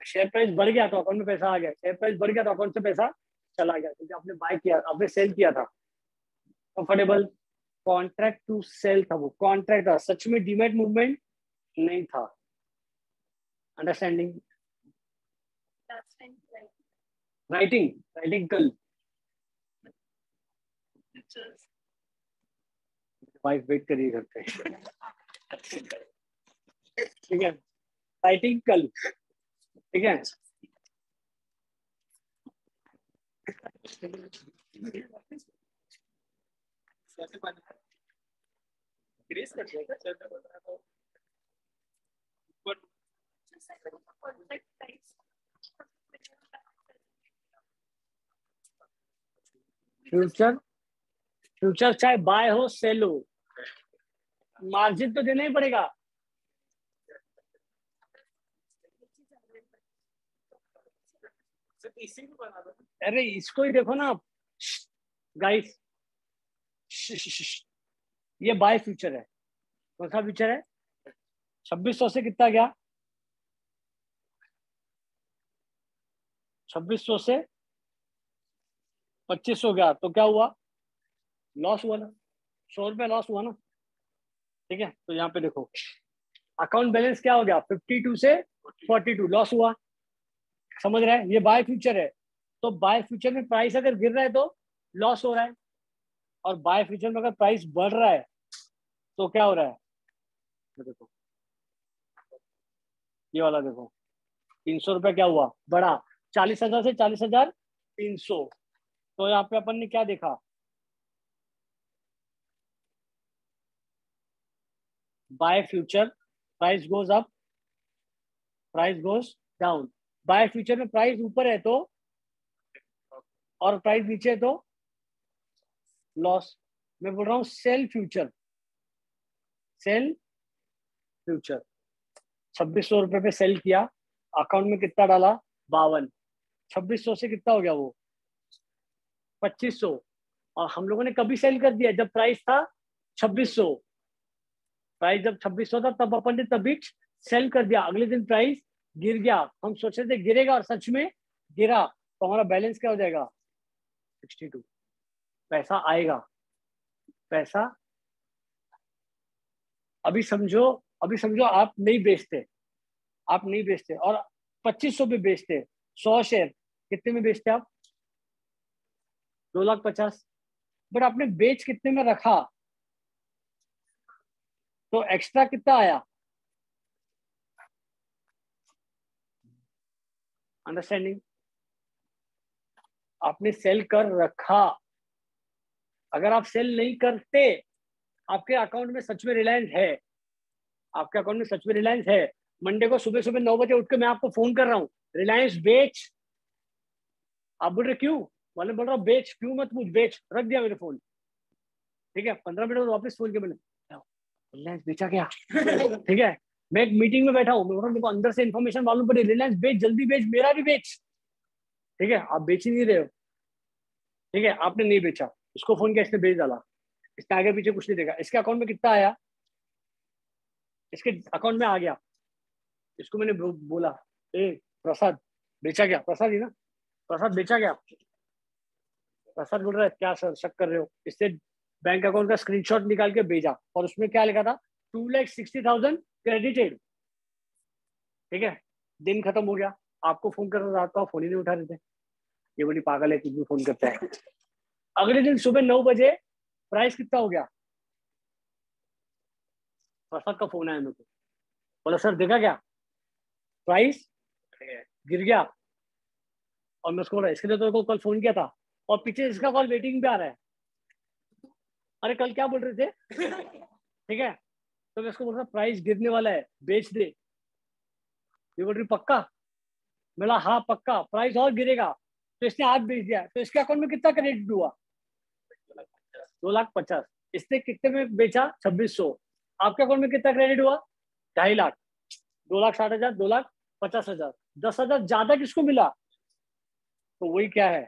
शेयर प्राइस बढ़ गया तो अकाउंट में पैसा आ गया, शेयर प्राइस बढ़ गया तो अकाउंट से पैसा चला गया, क्योंकि आपने बाय किया, आपने सेल किया था। कंफर्टेबल? कॉन्ट्रैक्ट टू सेल था, वो कॉन्ट्रैक्ट था, सच में डीमैट मूवमेंट नहीं था। अंडरस्टैंडिंग? राइटिंग कल वाइफ वेट करिए घर पे, ठीक है? राइटिंग कल, ठीक है? फ्यूचर चाहे बाय हो सेल हो, मार्जिन तो देना ही पड़ेगा। अरे इसको ही देखो ना आप गाइस, ये बाय फ्यूचर है। कौन सा फ्यूचर है? 2600 से कितना गया? 2600 से 2500 गया, तो क्या हुआ? लॉस हुआ ना, 100 रुपया लॉस हुआ ना, ठीक है? तो यहाँ पे देखो अकाउंट बैलेंस क्या हो गया? 52 से 42 लॉस हुआ। समझ रहे हैं? ये बाय फ्यूचर है, तो बाय फ्यूचर में प्राइस अगर गिर रहा है तो लॉस हो रहा है, और बाय फ्यूचर में अगर प्राइस बढ़ रहा है तो क्या हो रहा है? देखो ये वाला देखो, 300 रुपया क्या हुआ? बढ़ा, 40,000 से 40,300। तो यहाँ पे अपन ने क्या देखा? Buy future price goes up, price goes down. Buy future में प्राइस ऊपर है तो, और प्राइस नीचे है तो लॉस। मैं बोल रहा हूँ सेल फ्यूचर, सेल फ्यूचर 2600 रुपए पे सेल किया, अकाउंट में कितना डाला? 52। 2600 से कितना हो गया वो? 2500। और हम लोगों ने कभी सेल कर दिया? जब प्राइस था 2600। प्राइस जब 2600 था तब अपन ने तभी सेल कर दिया। अगले दिन प्राइस गिर गया, हम सोच रहे थे गिरेगा और सच में गिरा, तो हमारा बैलेंस क्या हो जाएगा? 62। पैसा आएगा, पैसा। अभी समझो आप नहीं बेचते, और 2500 पे बेचते, 100 शेयर कितने में बेचते आप? 2,50,000। बट आपने बेच कितने में रखा? तो एक्स्ट्रा कितना आया? अंडरस्टैंडिंग? आपने सेल कर रखा। अगर आप सेल नहीं करते, आपके अकाउंट में सच में रिलायंस है, आपके अकाउंट में सच में रिलायंस है। मंडे को सुबह 9 बजे उठ के मैं आपको फोन कर रहा हूँ, रिलायंस बेच। आप बोल रहे क्यों? मैंने बोल रहा हूँ बेच, क्यों मत पूछ, बेच। रख दिया मैंने फोन, ठीक है? 15 मिनट वापस फोन किया मैंने, रिलायंस बेचा क्या? ठीक है? मैं एक मीटिंग में बैठा हूँ, मैं मेरे को अंदर से इन्फॉर्मेशन मालूम पड़ी, रिलायंस बेच, जल्दी बेच, मेरा भी बेच। ठीक है, आप बेच ही नहीं रहे हो। ठीक है, आपने नहीं बेचा, इसको फोन किया, इसने बेच डाला, इसने आगे पीछे कुछ नहीं देखा, इसके अकाउंट में कितना आया, इसके अकाउंट में आ गया, इसको मैंने बोला, ए प्रसाद बेचा क्या? प्रसाद ही ना, प्रसाद बेचा क्या? प्रसाद बोल रहा है क्या सर शक कर रहे हो? इससे बैंक अकाउंट का स्क्रीनशॉट निकाल के भेजा और उसमें क्या लिखा था, 2,60,000 क्रेडिटेड। ठीक है, दिन खत्म हो गया, आपको फोन कर रहा था, फोन ही नहीं उठा रहे थे। ये बड़ी पागल है, कितनी फोन करता है। अगले दिन सुबह 9 बजे प्राइस कितना हो गया, प्रसाद का फोन आया मेरे को, बोला सर देखा क्या, प्राइस गिर गया। और मैं उसको बोला इसके लिए तो कल फोन किया था, और पीछे इसका कॉल वेटिंग पे आ रहा है। अरे कल क्या बोल रहे थे? ठीक है, तो मैं उसको बोल रहा प्राइस गिरने वाला है, बेच दे। ये बोल रही पक्का? मैं बोला हाँ पक्का, प्राइस और गिरेगा। तो इसने आज बेच दिया, तो इसके अकाउंट में कितना क्रेडिट हुआ? 2,50,000। इसने कितने में बेचा? 2,600। आपके अकाउंट में कितना क्रेडिट हुआ? 2,50,000। 2,60,000, 2,50,000, 10,000 ज्यादा किसको मिला? तो वही क्या है,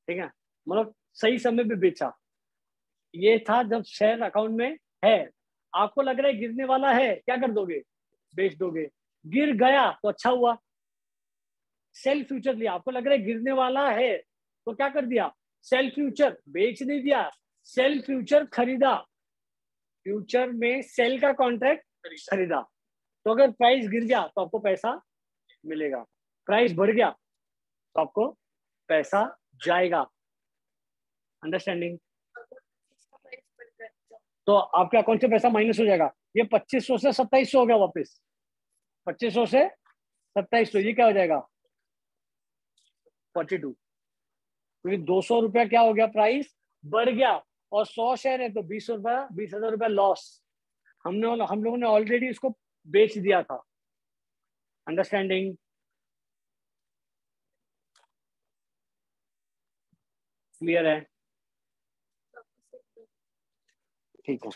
ठीक है, मतलब सही समय पे बेचा। ये था जब शेयर अकाउंट में है, आपको लग रहा है गिरने वाला है, क्या कर दोगे? बेच दोगे। गिर गया तो अच्छा हुआ, सेल फ्यूचर लिया। आपको लग रहा है गिरने वाला है तो क्या कर दिया? सेल फ्यूचर, बेच नहीं दिया, सेल फ्यूचर खरीदा। फ्यूचर में सेल का कॉन्ट्रैक्ट खरीदा। तो अगर प्राइस गिर गया तो आपको पैसा मिलेगा, प्राइस बढ़ गया तो आपको पैसा जाएगा। अंडरस्टैंडिंग? तो आपके अकाउंट से पैसा माइनस हो जाएगा। ये 2,500 से 2,700 हो गया वापस, 2,500 से 2,700, ये क्या हो जाएगा? 42। क्योंकि 200 रुपया क्या हो गया, प्राइस बढ़ गया, और 100 शेयर है तो 20 रुपया, 20,000 रुपया लॉस। हम लोगों ने ऑलरेडी इसको बेच दिया था। अंडरस्टैंडिंग? क्लियर है? ठीक है,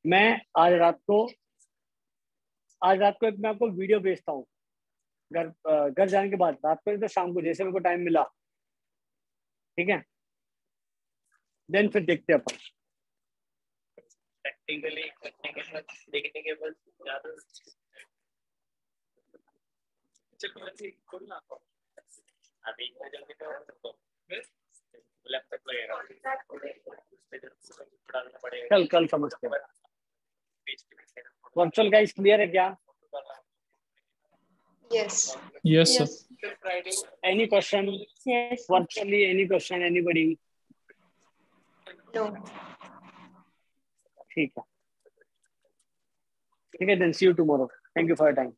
मैं आज रात को एक मैं आपको वीडियो भेजता हूँ घर जाने के बाद, रात को नहीं तो शाम को, जैसे मेरे को टाइम मिला। ठीक है, देन फिर देखते हैं अपन। प्रैक्टिकली करने के बाद देखने के बाद ज्यादा चलो अच्छी खोलना अभी जल्दी तो लैपटॉप लगेगा, पढ़ाना पड़ेगा। कल समझते हैं। वर्चुअल गाइस क्लियर है क्या? Yes. Yes, sir. Yes. Any question? Yes. Virtually any question? Anybody? No. ठीक है, then see you tomorrow. Thank you for your time.